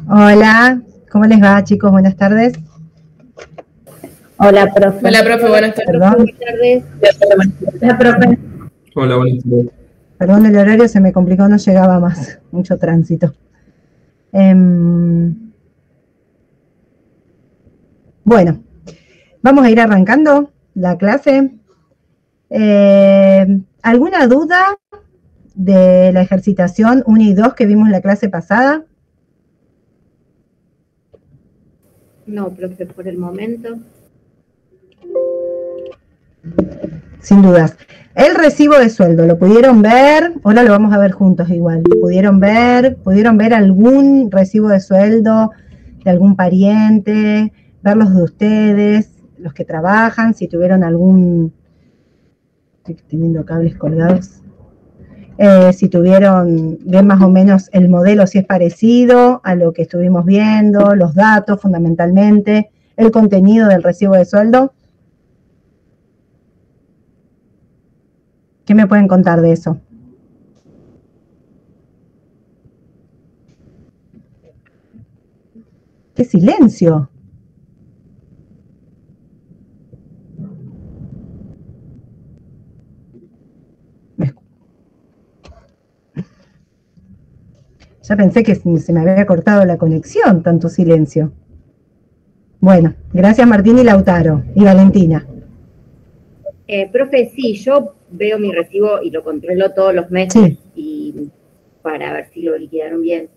Hola, ¿cómo les va, chicos? Buenas tardes. Hola, profe. Hola, profe, buenas tardes. Perdón. Buenas tardes. Hola, profe. Hola, buenas tardes. Perdón, el horario se me complicó, no llegaba más, mucho tránsito. Bueno, vamos a ir arrancando la clase. ¿Alguna duda de la ejercitación 1 y 2 que vimos en la clase pasada? No, profe, por el momento. Sin dudas. El recibo de sueldo, ¿lo pudieron ver? Ahora lo vamos a ver juntos igual. ¿Pudieron ver algún recibo de sueldo de algún pariente? Ver los de ustedes, los que trabajan, si tuvieron algún... Estoy teniendo cables colgados. Si tuvieron, ven más o menos el modelo, si es parecido a lo que estuvimos viendo, los datos fundamentalmente, el contenido del recibo de sueldo. ¿Qué me pueden contar de eso? ¡Qué silencio! Ya pensé que se me había cortado la conexión, tanto silencio. Bueno, gracias Martín y Lautaro y Valentina. Profe, sí, yo veo mi recibo y lo controlo todos los meses y para ver si lo liquidaron bien.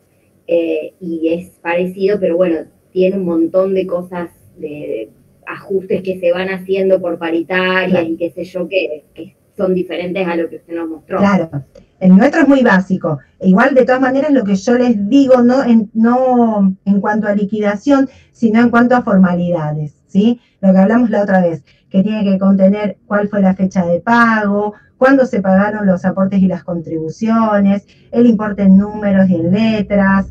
Y es parecido, pero bueno, tiene un montón de cosas, de ajustes que se van haciendo por paritarias y qué sé yo, que son diferentes a lo que usted nos mostró. Claro, el nuestro es muy básico. Igual, de todas maneras, lo que yo les digo, no en cuanto a liquidación, sino en cuanto a formalidades, ¿sí? Lo que hablamos la otra vez, que tiene que contener cuál fue la fecha de pago, cuándo se pagaron los aportes y las contribuciones, el importe en números y en letras,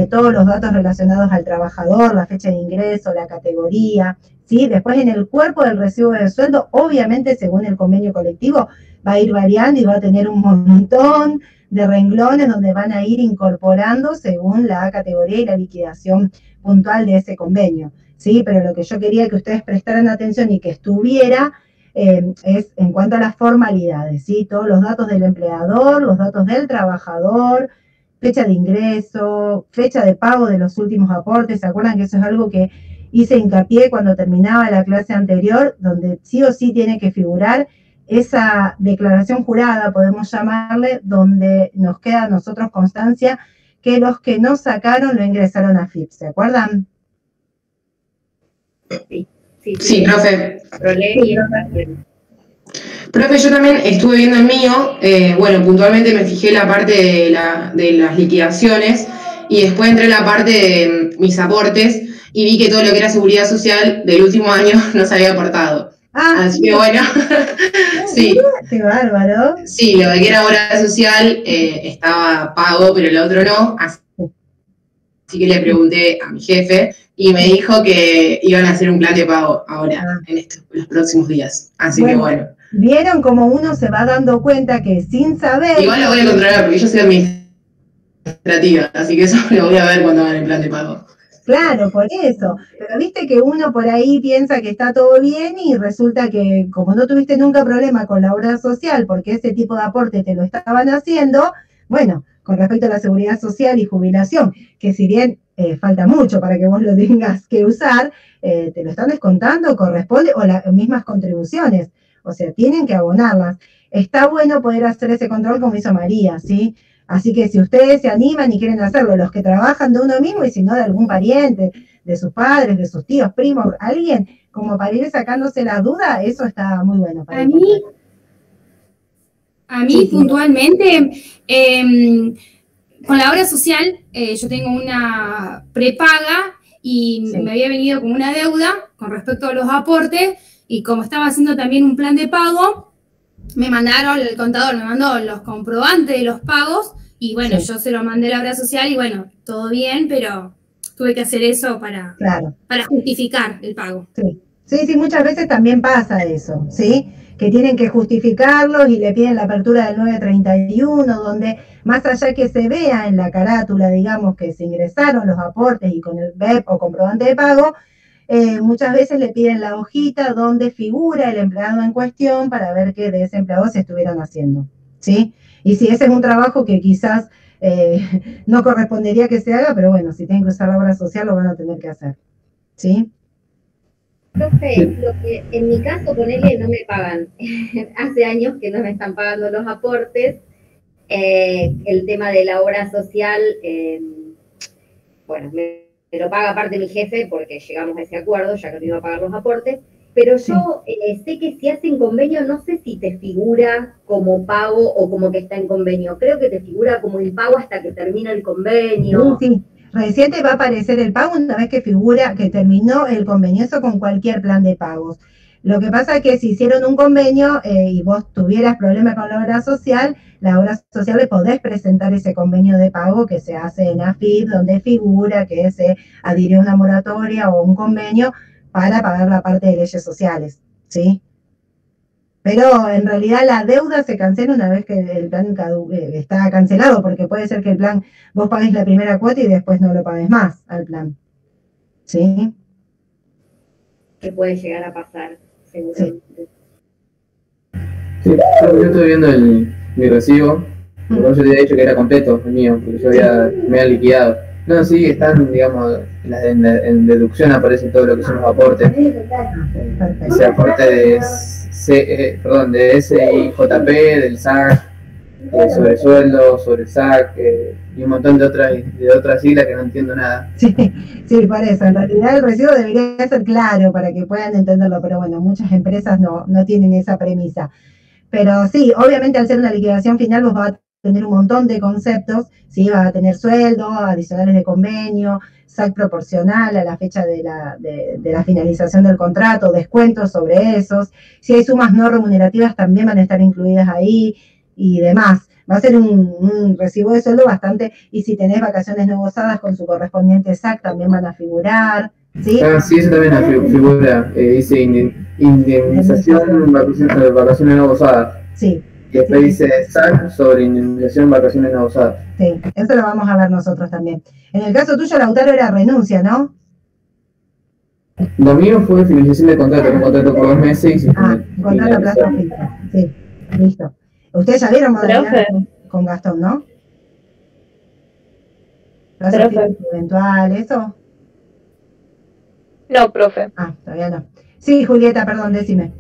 todos los datos relacionados al trabajador, la fecha de ingreso, la categoría, ¿sí? Después, en el cuerpo del recibo de sueldo, obviamente, según el convenio colectivo, va a ir variando y va a tener un montón de renglones donde van a ir incorporando según la categoría y la liquidación puntual de ese convenio, ¿sí? Pero lo que yo quería que ustedes prestaran atención y que estuviera es en cuanto a las formalidades, ¿sí? Todos los datos del empleador, los datos del trabajador, fecha de ingreso, fecha de pago de los últimos aportes. ¿Se acuerdan que eso es algo que hice hincapié cuando terminaba la clase anterior, donde sí o sí tiene que figurar esa declaración jurada, podemos llamarle, donde nos queda a nosotros constancia que los que no sacaron lo ingresaron a FIP, ¿se acuerdan? Sí, profe. Profe, yo también estuve viendo el mío, bueno, puntualmente me fijé la parte de las liquidaciones y después entré en la parte de mis aportes y vi que todo lo que era seguridad social del último año no se había aportado. Así que bueno, sí. ¡Qué bárbaro! Sí, lo de que era obra social estaba pago, pero el otro no. Así que le pregunté a mi jefe y me dijo que iban a hacer un plan de pago ahora, en los próximos días. Así que bueno. ¿Vieron cómo uno se va dando cuenta que sin saber... Igual lo voy a controlar porque yo soy administrativa, así que eso lo voy a ver cuando hagan el plan de pago. Claro, por eso. Pero viste que uno por ahí piensa que está todo bien y resulta que como no tuviste nunca problema con la obra social porque ese tipo de aporte te lo estaban haciendo, bueno, con respecto a la seguridad social y jubilación, que si bien falta mucho para que vos lo tengas que usar, te lo están descontando, corresponde, o las mismas contribuciones, o sea, tienen que abonarlas. Está bueno poder hacer ese control como hizo María, ¿sí? Así que si ustedes se animan y quieren hacerlo, los que trabajan de uno mismo y si no de algún pariente, de sus padres, de sus tíos, primos, alguien, como para ir sacándose la duda, eso está muy bueno. Para a mí puntualmente, con la obra social, yo tengo una prepaga y me había venido como una deuda con respecto a los aportes y como estaba haciendo también un plan de pago, me mandaron, el contador me mandó los comprobantes de los pagos y bueno, yo se lo mandé a la obra social y bueno, todo bien, pero tuve que hacer eso para justificar el pago. Sí, muchas veces también pasa eso, ¿sí? que tienen que justificarlos y le piden la apertura del 931, donde más allá que se vea en la carátula, digamos, que se ingresaron los aportes y con el BEP o comprobante de pago, muchas veces le piden la hojita donde figura el empleado en cuestión para ver qué de ese empleado se estuvieron haciendo, ¿sí? Y si ese es un trabajo que quizás no correspondería que se haga, pero bueno, si tienen que usar la obra social lo van a tener que hacer, ¿sí? Profe, lo que en mi caso, ponele, no me pagan. Hace años que no me están pagando los aportes. El tema de la obra social, bueno, me lo paga aparte mi jefe porque llegamos a ese acuerdo, ya que no iba a pagar los aportes. Pero yo sé que si hacen convenio, no sé si te figura como pago o como que está en convenio. Creo que te figura como impago hasta que termina el convenio. Sí. Recién te va a aparecer el pago una vez que figura que terminó el convenio, eso con cualquier plan de pagos. Lo que pasa es que si hicieron un convenio y vos tuvieras problemas con la obra social le podés presentar ese convenio de pago que se hace en AFIP, donde figura que se adhirió una moratoria o un convenio para pagar la parte de leyes sociales, ¿sí? Pero en realidad la deuda se cancela una vez que el plan está cancelado, porque puede ser que el plan, vos pagues la primera cuota y después no lo pagues más al plan. ¿Sí? Que puede llegar a pasar, seguramente. Sí, yo estoy viendo mi recibo, yo te había dicho que era completo el mío, porque yo me había liquidado. No, sí, están, digamos, en deducción aparece todo lo que son los aportes. Ese aporte de SIJP, del SAC, sobre sueldo, sobre el SAC, y un montón de otras siglas que no entiendo nada. Sí, por eso, en realidad el recibo debería ser claro para que puedan entenderlo, pero bueno, muchas empresas no tienen esa premisa. Pero sí, obviamente al ser una liquidación final vos vas a tener un montón de conceptos, ¿sí? Vas a tener sueldo, adicionales de convenio, SAC proporcional a la fecha de la finalización del contrato, descuentos sobre esos. Si hay sumas no remunerativas también van a estar incluidas ahí y demás. Va a ser un recibo de sueldo bastante, y si tenés vacaciones no gozadas con su correspondiente SAC también van a figurar, ¿sí? Sí, eso también figura, dice indemnización vacaciones no gozadas. Sí. Y después dice SAC sobre indemnización vacaciones no gozadas. Sí, eso lo vamos a ver nosotros también. En el caso tuyo, Lautaro, era renuncia, ¿no? Lo mío fue finalización de contrato, un contrato por 2 meses. Y contrato a plazo fijo. Sí, listo. Ustedes ya vieron modalidad con Gastón, ¿no? Plazo fijo eventual, ¿eso? No, profe. Todavía no. Sí, Julieta, perdón, decime.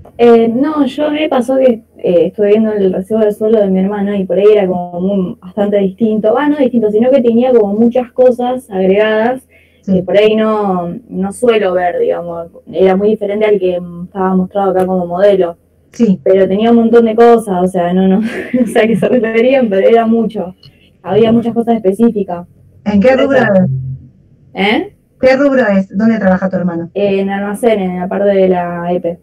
No, yo me pasó que estuve viendo el recibo de sueldo de mi hermano y por ahí era como bastante distinto. No distinto, sino que tenía como muchas cosas agregadas que por ahí no suelo ver, digamos. Era muy diferente al que estaba mostrado acá como modelo. Sí. Pero tenía un montón de cosas, o sea, no sé a qué se referían, pero era mucho. Había muchas cosas específicas. ¿En qué rubro es? ¿Qué rubro es? ¿Dónde trabaja tu hermano? En almacén, en la parte de la EP.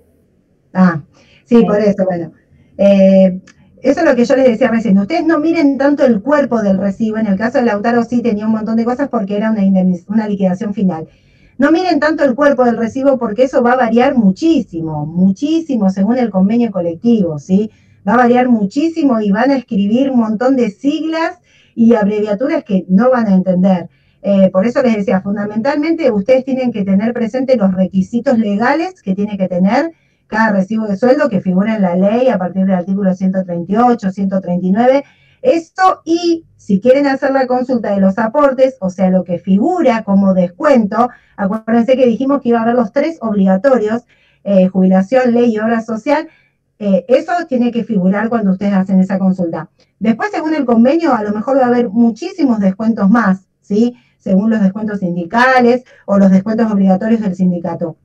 Sí, por eso, bueno. Eso es lo que yo les decía recién. Ustedes no miren tanto el cuerpo del recibo. En el caso de Lautaro sí tenía un montón de cosas porque era una liquidación final. No miren tanto el cuerpo del recibo porque eso va a variar muchísimo, muchísimo según el convenio colectivo, ¿sí? Va a variar muchísimo y van a escribir un montón de siglas y abreviaturas que no van a entender. Por eso les decía, fundamentalmente ustedes tienen que tener presente los requisitos legales que tiene que tener cada recibo de sueldo que figura en la ley a partir del artículo 138, 139. Esto, y si quieren hacer la consulta de los aportes, o sea, lo que figura como descuento, acuérdense que dijimos que iba a haber los 3 obligatorios, jubilación, ley y obra social. Eso tiene que figurar cuando ustedes hacen esa consulta. Después, según el convenio, a lo mejor va a haber muchísimos descuentos más, ¿sí? Según los descuentos sindicales o los descuentos obligatorios del sindicato.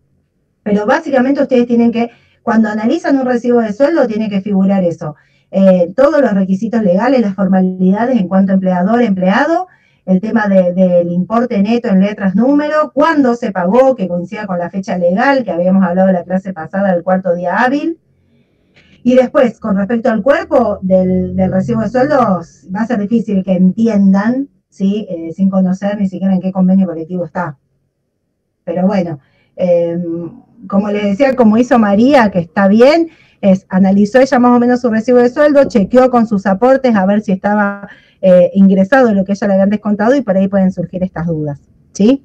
Pero básicamente ustedes tienen que, cuando analizan un recibo de sueldo, tiene que figurar eso. Todos los requisitos legales, las formalidades en cuanto a empleador, empleado, el tema del importe neto en letras, número, cuándo se pagó, que coincida con la fecha legal, que habíamos hablado en la clase pasada del 4º día hábil. Y después, con respecto al cuerpo del recibo de sueldos, va a ser difícil que entiendan, ¿sí? Sin conocer ni siquiera en qué convenio colectivo está. Pero bueno, como les decía, como hizo María, que está bien, analizó ella más o menos su recibo de sueldo, chequeó con sus aportes a ver si estaba ingresado en lo que ella le habían descontado y por ahí pueden surgir estas dudas, ¿sí?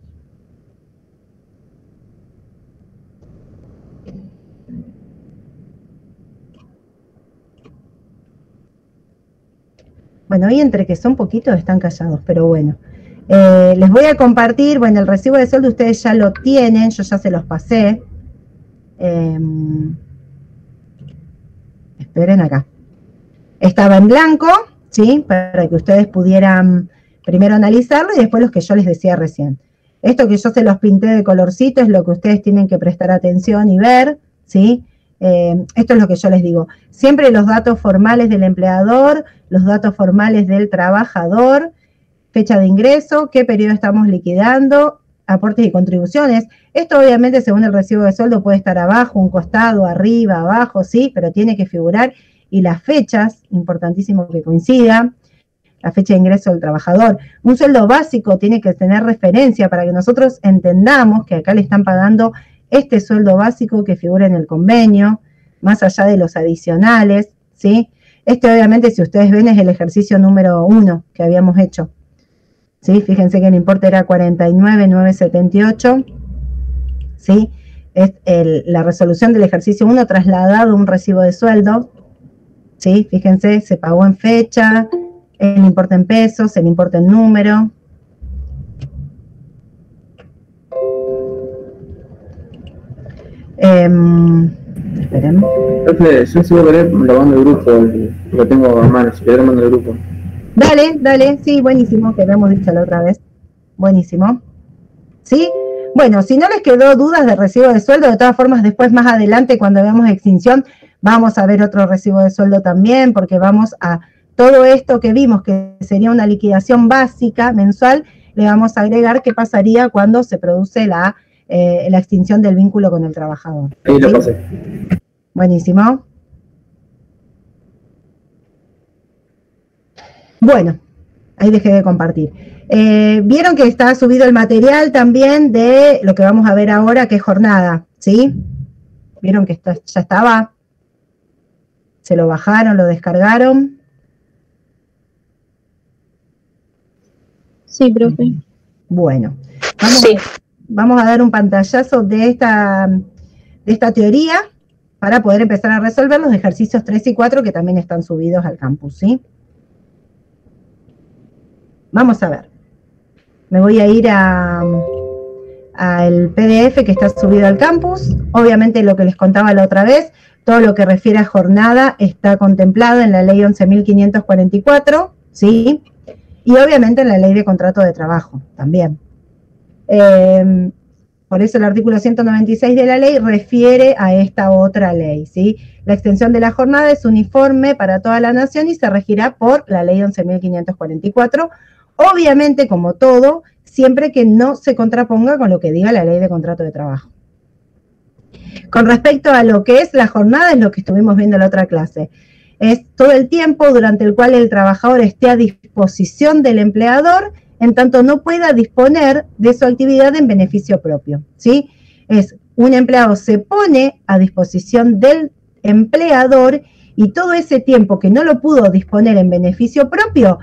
Bueno, hoy entre que son poquitos están callados, pero bueno. Les voy a compartir, bueno, el recibo de sueldo ustedes ya lo tienen, yo ya se los pasé. Esperen acá. Estaba en blanco, ¿sí? Para que ustedes pudieran primero analizarlo y después los que yo les decía recién. Esto que yo se los pinté de colorcito es lo que ustedes tienen que prestar atención y ver, ¿sí? Esto es lo que yo les digo. Siempre los datos formales del empleador, los datos formales del trabajador, fecha de ingreso, qué periodo estamos liquidando, aportes y contribuciones. Esto obviamente según el recibo de sueldo puede estar abajo, un costado, arriba, abajo, sí, pero tiene que figurar. Y las fechas, importantísimo que coincida, la fecha de ingreso del trabajador. Un sueldo básico tiene que tener referencia para que nosotros entendamos que acá le están pagando este sueldo básico que figura en el convenio, más allá de los adicionales, ¿sí? Este obviamente, si ustedes ven, es el ejercicio número 1 que habíamos hecho, ¿sí? Fíjense que el importe era 49.978, ¿sí? Es la resolución del ejercicio 1 trasladado a un recibo de sueldo, ¿sí? Fíjense, se pagó en fecha, el importe en pesos, el importe en número. Esperen. Profe, yo si voy a querer lo mando al grupo, lo tengo a mano, si querés lo mando al grupo. Dale, dale, sí, buenísimo, que lo hemos dicho la otra vez. Buenísimo. ¿Sí? Bueno, si no les quedó dudas de recibo de sueldo, de todas formas, después más adelante, cuando veamos extinción, vamos a ver otro recibo de sueldo también, porque vamos a todo esto que vimos, que sería una liquidación básica mensual, le vamos a agregar qué pasaría cuando se produce la extinción del vínculo con el trabajador. Ahí lo pasé. Buenísimo. Bueno, ahí dejé de compartir. Vieron que está subido el material también de lo que vamos a ver ahora, que es jornada, ¿sí? Vieron que esto ya estaba. Se lo bajaron, lo descargaron. Sí, profe. Bueno, Sí. vamos a dar un pantallazo de esta teoría para poder empezar a resolver los ejercicios 3 y 4 que también están subidos al campus, ¿sí? Vamos a ver. Me voy a ir al PDF que está subido al campus. Obviamente lo que les contaba la otra vez, todo lo que refiere a jornada está contemplado en la ley 11.544, ¿sí? Y obviamente en la ley de contrato de trabajo también. Por eso el artículo 196 de la ley refiere a esta otra ley, ¿sí? La extensión de la jornada es uniforme para toda la nación y se regirá por la ley 11.544, obviamente, como todo, siempre que no se contraponga con lo que diga la ley de contrato de trabajo. Con respecto a lo que es la jornada, es lo que estuvimos viendo en la otra clase. Es todo el tiempo durante el cual el trabajador esté a disposición del empleador, en tanto no pueda disponer de su actividad en beneficio propio, ¿sí? Es un empleado se pone a disposición del empleador y todo ese tiempo que no lo pudo disponer en beneficio propio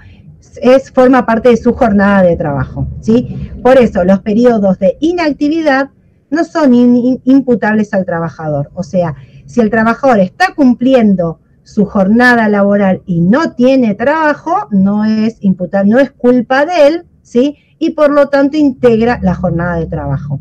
forma parte de su jornada de trabajo, ¿sí? Por eso los periodos de inactividad no son imputables al trabajador. O sea, si el trabajador está cumpliendo su jornada laboral y no tiene trabajo, no es culpa de él, ¿sí? Y por lo tanto integra la jornada de trabajo.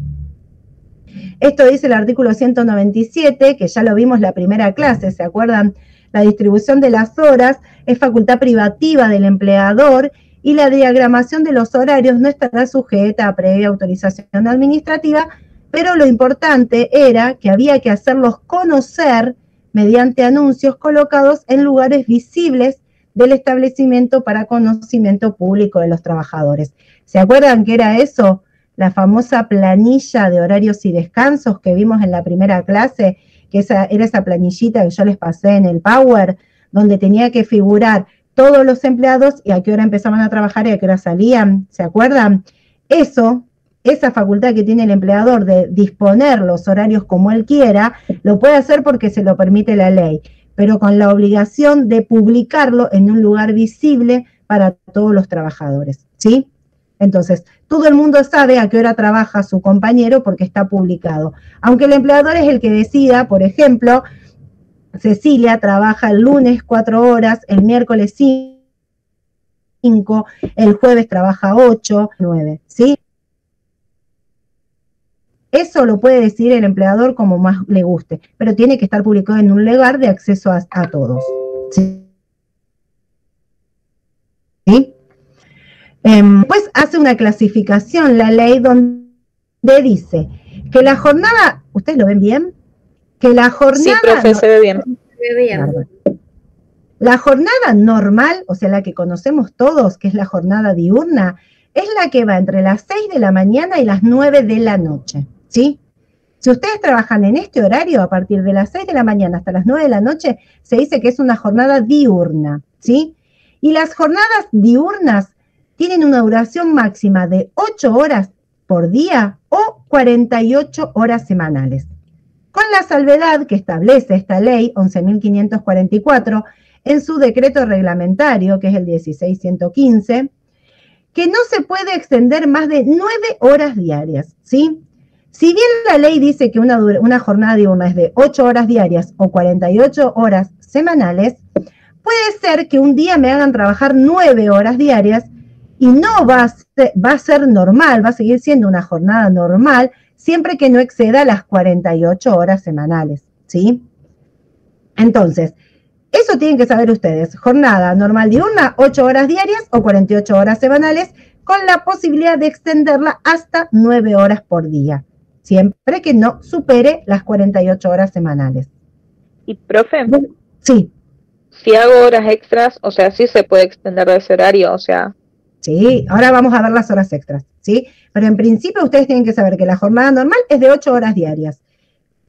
Esto dice el artículo 197, que ya lo vimos la primera clase, ¿se acuerdan? La distribución de las horas es facultad privativa del empleador y la diagramación de los horarios no estará sujeta a previa autorización administrativa, pero lo importante era que había que hacerlos conocer mediante anuncios colocados en lugares visibles del establecimiento para conocimiento público de los trabajadores. ¿Se acuerdan qué era eso? La famosa planilla de horarios y descansos que vimos en la primera clase, que era esa planillita que yo les pasé en el Power, donde tenía que figurar todos los empleados y a qué hora empezaban a trabajar y a qué hora salían. ¿Se acuerdan? Eso esa facultad que tiene el empleador de disponer los horarios como él quiera, lo puede hacer porque se lo permite la ley, pero con la obligación de publicarlo en un lugar visible para todos los trabajadores, ¿sí? Entonces, todo el mundo sabe a qué hora trabaja su compañero porque está publicado. Aunque el empleador es el que decida, por ejemplo, Cecilia trabaja el lunes 4 horas, el miércoles 5, el jueves trabaja 8, 9, ¿sí? Eso lo puede decir el empleador como más le guste, pero tiene que estar publicado en un lugar de acceso a todos, ¿sí? ¿Sí? Pues hace una clasificación la ley donde dice que la jornada, ¿ustedes lo ven bien? Que la jornada... Sí, profe, se ve bien. Se ve bien. La jornada normal, o sea, la que conocemos todos, que es la jornada diurna, es la que va entre las 6 de la mañana y las 9 de la noche, ¿sí? Si ustedes trabajan en este horario, a partir de las 6 de la mañana hasta las 9 de la noche, se dice que es una jornada diurna, ¿sí? Y las jornadas diurnas tienen una duración máxima de 8 horas por día o 48 horas semanales. Con la salvedad que establece esta ley 11.544 en su decreto reglamentario, que es el 16.115, que no se puede extender más de 9 horas diarias, ¿sí? Si bien la ley dice que una jornada diurna es de 8 horas diarias o 48 horas semanales, puede ser que un día me hagan trabajar 9 horas diarias y no va a ser normal, va a seguir siendo una jornada normal, siempre que no exceda las 48 horas semanales, ¿sí? Entonces, eso tienen que saber ustedes, jornada normal diurna, 8 horas diarias o 48 horas semanales, con la posibilidad de extenderla hasta 9 horas por día, siempre que no supere las 48 horas semanales. Y, profe, sí. Si hago horas extras, o sea, sí se puede extender ese horario, o sea... Sí, ahora vamos a ver las horas extras, ¿sí? Pero en principio ustedes tienen que saber que la jornada normal es de 8 horas diarias,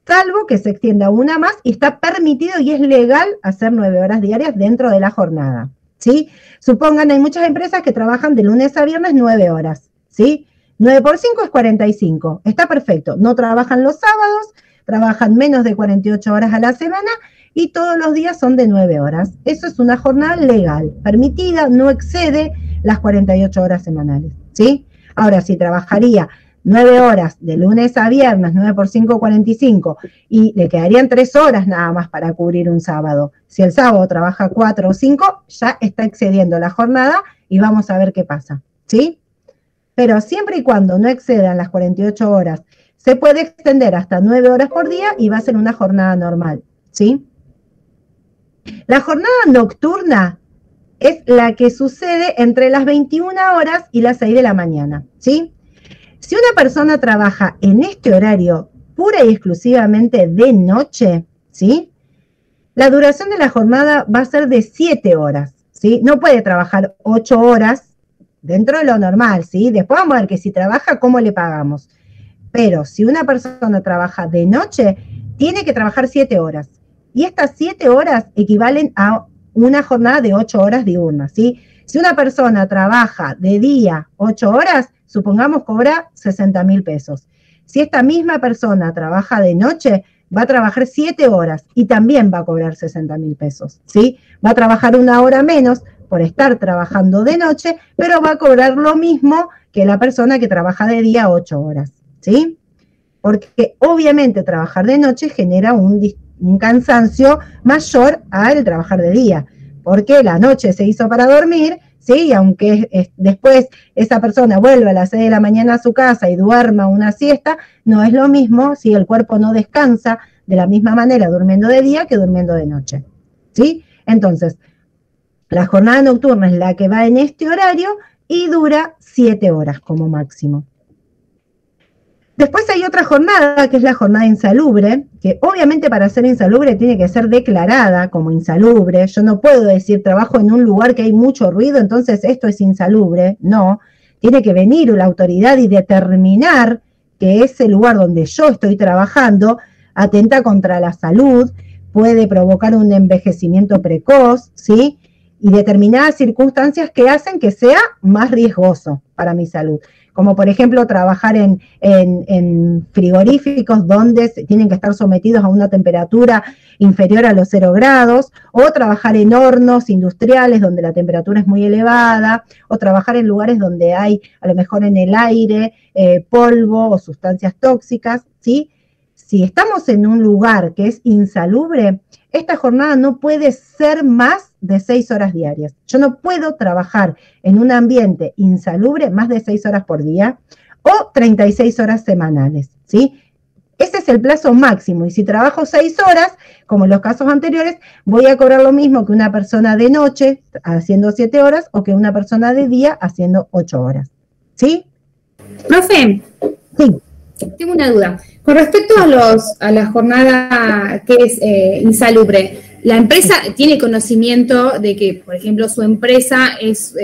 salvo que se extienda una más y está permitido y es legal hacer 9 horas diarias dentro de la jornada, ¿sí? Supongan, hay muchas empresas que trabajan de lunes a viernes 9 horas, ¿sí? 9 por 5 es 45, está perfecto. No trabajan los sábados, trabajan menos de 48 horas a la semana y todos los días son de 9 horas. Eso es una jornada legal, permitida, no excede las 48 horas semanales, ¿sí? Ahora, si trabajaría 9 horas de lunes a viernes, 9 por 5, 45, y le quedarían 3 horas nada más para cubrir un sábado. Si el sábado trabaja 4 o 5, ya está excediendo la jornada y vamos a ver qué pasa, ¿sí? Pero siempre y cuando no excedan las 48 horas, se puede extender hasta 9 horas por día y va a ser una jornada normal, ¿sí? La jornada nocturna es la que sucede entre las 21 horas y las 6 de la mañana, ¿sí? Si una persona trabaja en este horario pura y exclusivamente de noche, ¿sí? La duración de la jornada va a ser de 7 horas, ¿sí? No puede trabajar 8 horas dentro de lo normal, ¿sí? Después vamos a ver que si trabaja, ¿cómo le pagamos? Pero si una persona trabaja de noche, tiene que trabajar 7 horas. Y estas 7 horas equivalen a una jornada de 8 horas diurnas, ¿sí? Si una persona trabaja de día 8 horas, supongamos cobra 60.000 pesos. Si esta misma persona trabaja de noche, va a trabajar 7 horas y también va a cobrar 60.000 pesos, ¿sí? Va a trabajar 1 hora menos por estar trabajando de noche, pero va a cobrar lo mismo que la persona que trabaja de día 8 horas, ¿sí? Porque obviamente trabajar de noche genera un cansancio mayor al trabajar de día, porque la noche se hizo para dormir, ¿sí? Y aunque después esa persona vuelva a las 6 de la mañana a su casa y duerma una siesta, no es lo mismo si el cuerpo no descansa de la misma manera durmiendo de día que durmiendo de noche, ¿sí? Entonces, la jornada nocturna es la que va en este horario y dura 7 horas como máximo. Después hay otra jornada, que es la jornada insalubre, que obviamente para ser insalubre tiene que ser declarada como insalubre. Yo no puedo decir trabajo en un lugar que hay mucho ruido, entonces esto es insalubre. No, tiene que venir la autoridad y determinar que ese lugar donde yo estoy trabajando atenta contra la salud, puede provocar un envejecimiento precoz, ¿sí? Y determinadas circunstancias que hacen que sea más riesgoso para mi salud. como por ejemplo trabajar en frigoríficos donde tienen que estar sometidos a una temperatura inferior a los 0 grados, o trabajar en hornos industriales donde la temperatura es muy elevada, o trabajar en lugares donde hay a lo mejor en el aire polvo o sustancias tóxicas, ¿sí? Si estamos en un lugar que es insalubre, esta jornada no puede ser más de 6 horas diarias. Yo no puedo trabajar en un ambiente insalubre más de 6 horas por día o 36 horas semanales, ¿sí? Ese es el plazo máximo, y si trabajo 6 horas, como en los casos anteriores, voy a cobrar lo mismo que una persona de noche haciendo 7 horas o que una persona de día haciendo 8 horas, ¿sí? Profe, sí. Tengo una duda. Con respecto a la jornada que es insalubre, ¿la empresa tiene conocimiento de que, por ejemplo, su empresa es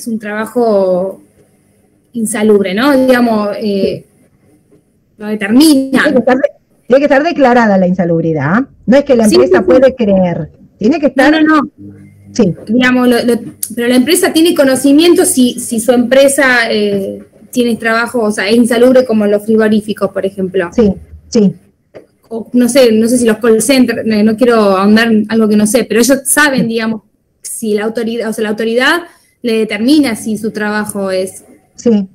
un trabajo insalubre, ¿no? Digamos, lo determina. Tiene que estar declarada la insalubridad. No es que la empresa puede creer. Tiene que estar... No. Sí. Digamos, pero la empresa tiene conocimiento si su empresa tiene trabajo, o sea, es insalubre como los frigoríficos, por ejemplo. Sí. O no sé si los call centers, no quiero ahondar en algo que no sé, pero ellos saben, digamos, si la autoridad, o sea, la autoridad le determina si su trabajo es... Sí.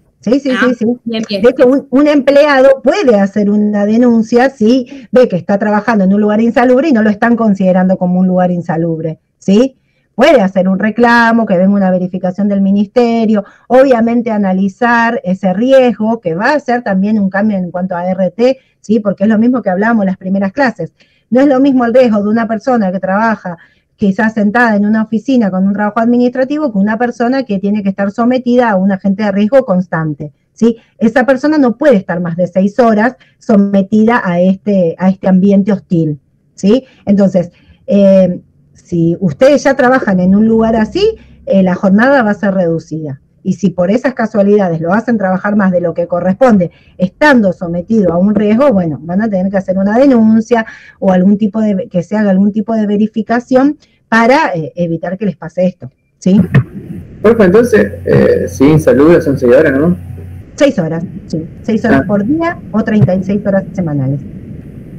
Bien. De hecho, un empleado puede hacer una denuncia si ve que está trabajando en un lugar insalubre y no lo están considerando como un lugar insalubre, ¿sí? Puede hacer un reclamo, que venga una verificación del ministerio, obviamente analizar ese riesgo, que va a ser también un cambio en cuanto a RT, ¿sí? Porque es lo mismo que hablábamos en las primeras clases. No es lo mismo el riesgo de una persona que trabaja quizás sentada en una oficina con un trabajo administrativo que una persona que tiene que estar sometida a un agente de riesgo constante, ¿sí? Esa persona no puede estar más de 6 horas sometida a este ambiente hostil, ¿sí? Entonces, si ustedes ya trabajan en un lugar así, la jornada va a ser reducida. Y si por esas casualidades lo hacen trabajar más de lo que corresponde, estando sometido a un riesgo, bueno, van a tener que hacer una denuncia o que se haga algún tipo de verificación para evitar que les pase esto, ¿sí? Profe, entonces, si insalubre son 6 horas, ¿no? 6 horas, sí. 6 horas por día o 36 horas semanales.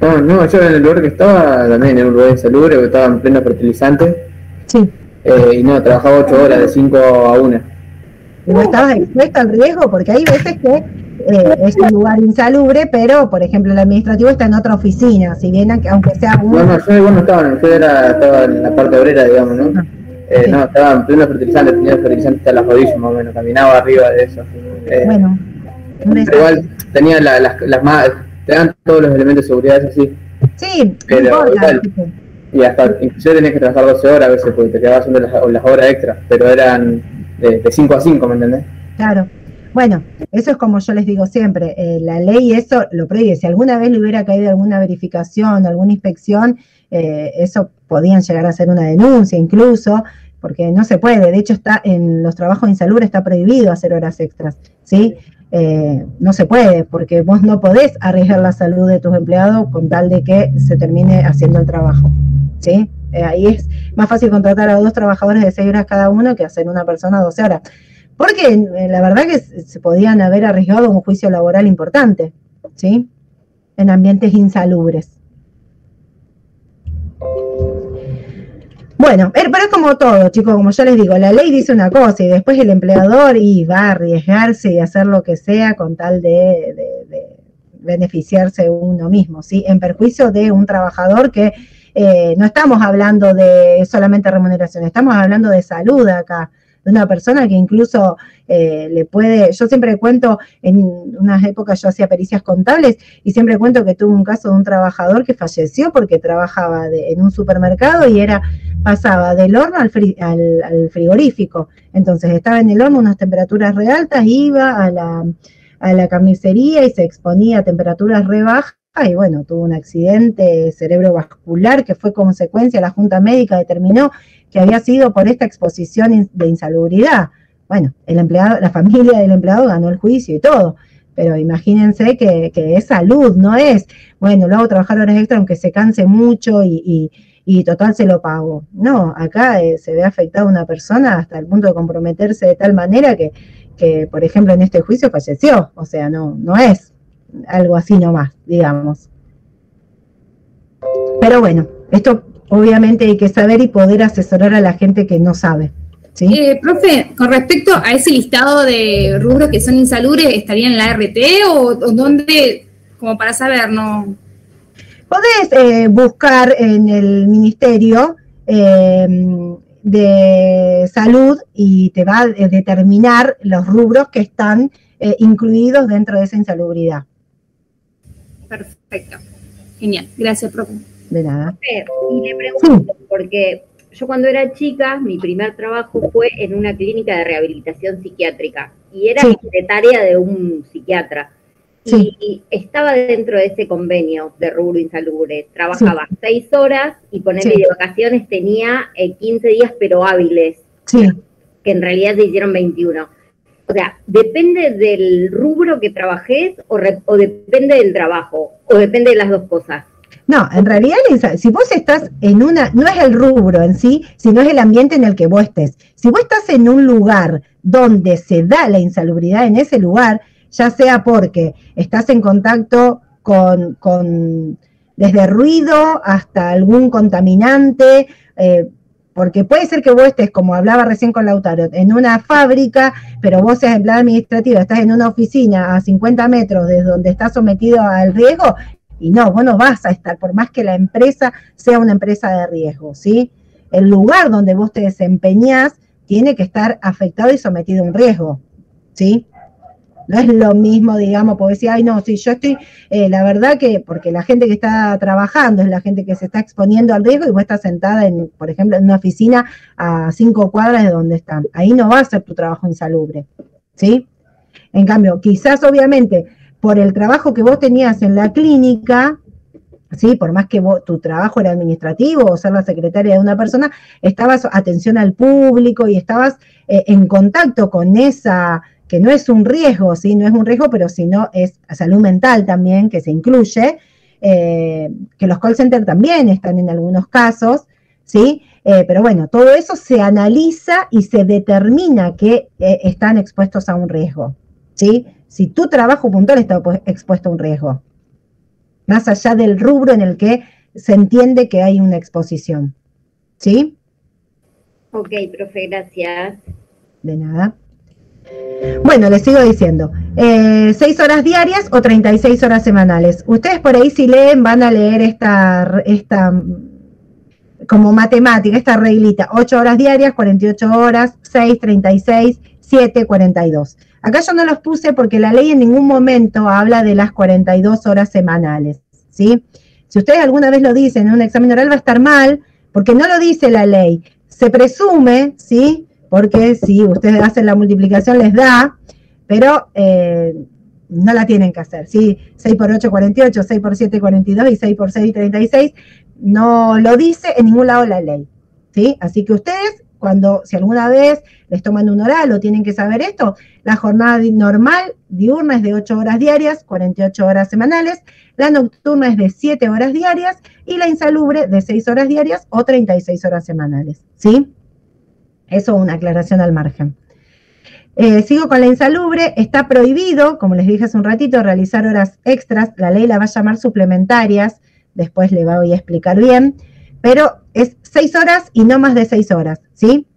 No, yo en el lugar que estaba, también en un lugar insalubre, que estaba en pleno fertilizante. Sí. Y no, trabajaba 8 horas, de 5 a 1. ¿No estabas expuesto al riesgo? Porque hay veces que es un lugar insalubre, pero, por ejemplo, el administrativo está en otra oficina, si bien, aunque sea un... No, yo igual no estaba, yo estaba en la parte obrera, digamos, ¿no? Sí. No, estaba en pleno fertilizante, tenía el fertilizante hasta las rodillas más o menos, caminaba arriba de eso. Bueno, pero igual tenía las más, te dan todos los elementos de seguridad, eso sí. Sí, pero no importa, igual, y hasta inclusive tenías que trabajar 12 horas a veces porque te quedabas haciendo las horas extras, pero eran de 5 a 5, ¿me entendés? Claro. Bueno, eso es como yo les digo siempre, la ley eso lo prohíbe. Si alguna vez le hubiera caído alguna verificación, alguna inspección, eso podían llegar a ser una denuncia incluso, porque no se puede. De hecho, está en los trabajos insalubres está prohibido hacer horas extras, ¿sí? No se puede, porque vos no podés arriesgar la salud de tus empleados con tal de que se termine haciendo el trabajo, ¿sí? Ahí es más fácil contratar a 2 trabajadores de 6 horas cada uno que hacer una persona 12 horas. Porque la verdad que se podían haber arriesgado un juicio laboral importante, ¿sí? En ambientes insalubres. Bueno, pero es como todo, chicos, como yo les digo, la ley dice una cosa y después el empleador va a arriesgarse y hacer lo que sea con tal de beneficiarse uno mismo, ¿sí? En perjuicio de un trabajador que no estamos hablando de solamente remuneración, estamos hablando de salud acá, de una persona que incluso le puede, yo siempre cuento, en unas épocas yo hacía pericias contables y siempre cuento que tuve un caso de un trabajador que falleció porque trabajaba en un supermercado y pasaba del horno al frigorífico, entonces estaba en el horno a unas temperaturas re altas, iba a la carnicería y se exponía a temperaturas re bajas y bueno, tuvo un accidente cerebrovascular que fue consecuencia, la Junta Médica determinó que había sido por esta exposición de insalubridad. Bueno, el empleado, la familia del empleado ganó el juicio y todo, pero imagínense que es salud, no es, bueno, lo hago trabajar horas extra aunque se canse mucho y total se lo pago. No, acá se ve afectada una persona hasta el punto de comprometerse de tal manera que que, por ejemplo, en este juicio falleció, o sea, no es algo así nomás, digamos. Pero bueno, esto obviamente hay que saber y poder asesorar a la gente que no sabe, ¿sí? Profe, con respecto a ese listado de rubros que son insalubres, ¿estaría en la RT o dónde, como para saber, no? Podés buscar en el Ministerio de Salud y te va a determinar los rubros que están incluidos dentro de esa insalubridad. Perfecto. Genial. Gracias, profe. De nada. Y le pregunto, porque yo cuando era chica, mi primer trabajo fue en una clínica de rehabilitación psiquiátrica y era secretaria de un psiquiatra. Y estaba dentro de ese convenio de rubro insalubre. Trabajaba 6 horas y ponerle de vacaciones tenía 15 días pero hábiles, que en realidad se hicieron 21. O sea, ¿depende del rubro que trabajes o depende del trabajo? ¿O depende de las dos cosas? No, en realidad, si vos estás en una, no es el rubro en sí, sino es el ambiente en el que vos estés. Si vos estás en un lugar donde se da la insalubridad en ese lugar, ya sea porque estás en contacto con desde ruido hasta algún contaminante, porque puede ser que vos estés, como hablaba recién con Lautaro, en una fábrica, pero vos seas empleado administrativo, estás en una oficina a 50 metros de donde estás sometido al riesgo, y no, vos no vas a estar, por más que la empresa sea una empresa de riesgo, ¿sí? El lugar donde vos te desempeñás tiene que estar afectado y sometido a un riesgo, ¿sí? No es lo mismo, digamos, porque decir, ay, no, si yo estoy, la verdad que, porque la gente que está trabajando es la gente que se está exponiendo al riesgo y vos estás sentada, por ejemplo, en una oficina a 5 cuadras de donde están. Ahí no va a ser tu trabajo insalubre, ¿sí? En cambio, quizás, obviamente, por el trabajo que vos tenías en la clínica, ¿sí? Por más que tu trabajo era administrativo o ser la secretaria de una persona, estabas atención al público y estabas en contacto con esa, que no es un riesgo, ¿sí? No es un riesgo, pero sino es salud mental también, que se incluye, que los call centers también están en algunos casos, ¿sí? Pero bueno, todo eso se analiza y se determina que están expuestos a un riesgo, ¿sí? Si tu trabajo puntual está expuesto a un riesgo, más allá del rubro en el que se entiende que hay una exposición, ¿sí? Ok, profe, gracias. De nada. Bueno, les sigo diciendo, 6 horas diarias o 36 horas semanales. Ustedes por ahí si leen van a leer esta como matemática, esta reglita, 8 horas diarias, 48 horas, 6, 36, 7, 42. Acá yo no los puse porque la ley en ningún momento habla de las 42 horas semanales, ¿sí? Si ustedes alguna vez lo dicen en un examen oral va a estar mal, porque no lo dice la ley. Se presume, ¿sí? Porque si ustedes hacen la multiplicación les da, pero no la tienen que hacer, ¿sí? 6 por 8, 48, 6 por 7, 42 y 6 por 6, 36. No lo dice en ningún lado la ley, ¿sí? Así que ustedes, si alguna vez les toman un oral o tienen que saber esto, la jornada normal diurna es de 8 horas diarias, 48 horas semanales, la nocturna es de 7 horas diarias y la insalubre de 6 horas diarias o 36 horas semanales, ¿sí? Eso una aclaración al margen. Sigo con la insalubre. Está prohibido, como les dije hace un ratito, realizar horas extras. La ley la va a llamar suplementarias. Después le voy a explicar bien. Pero es 6 horas y no más de 6 horas, ¿sí?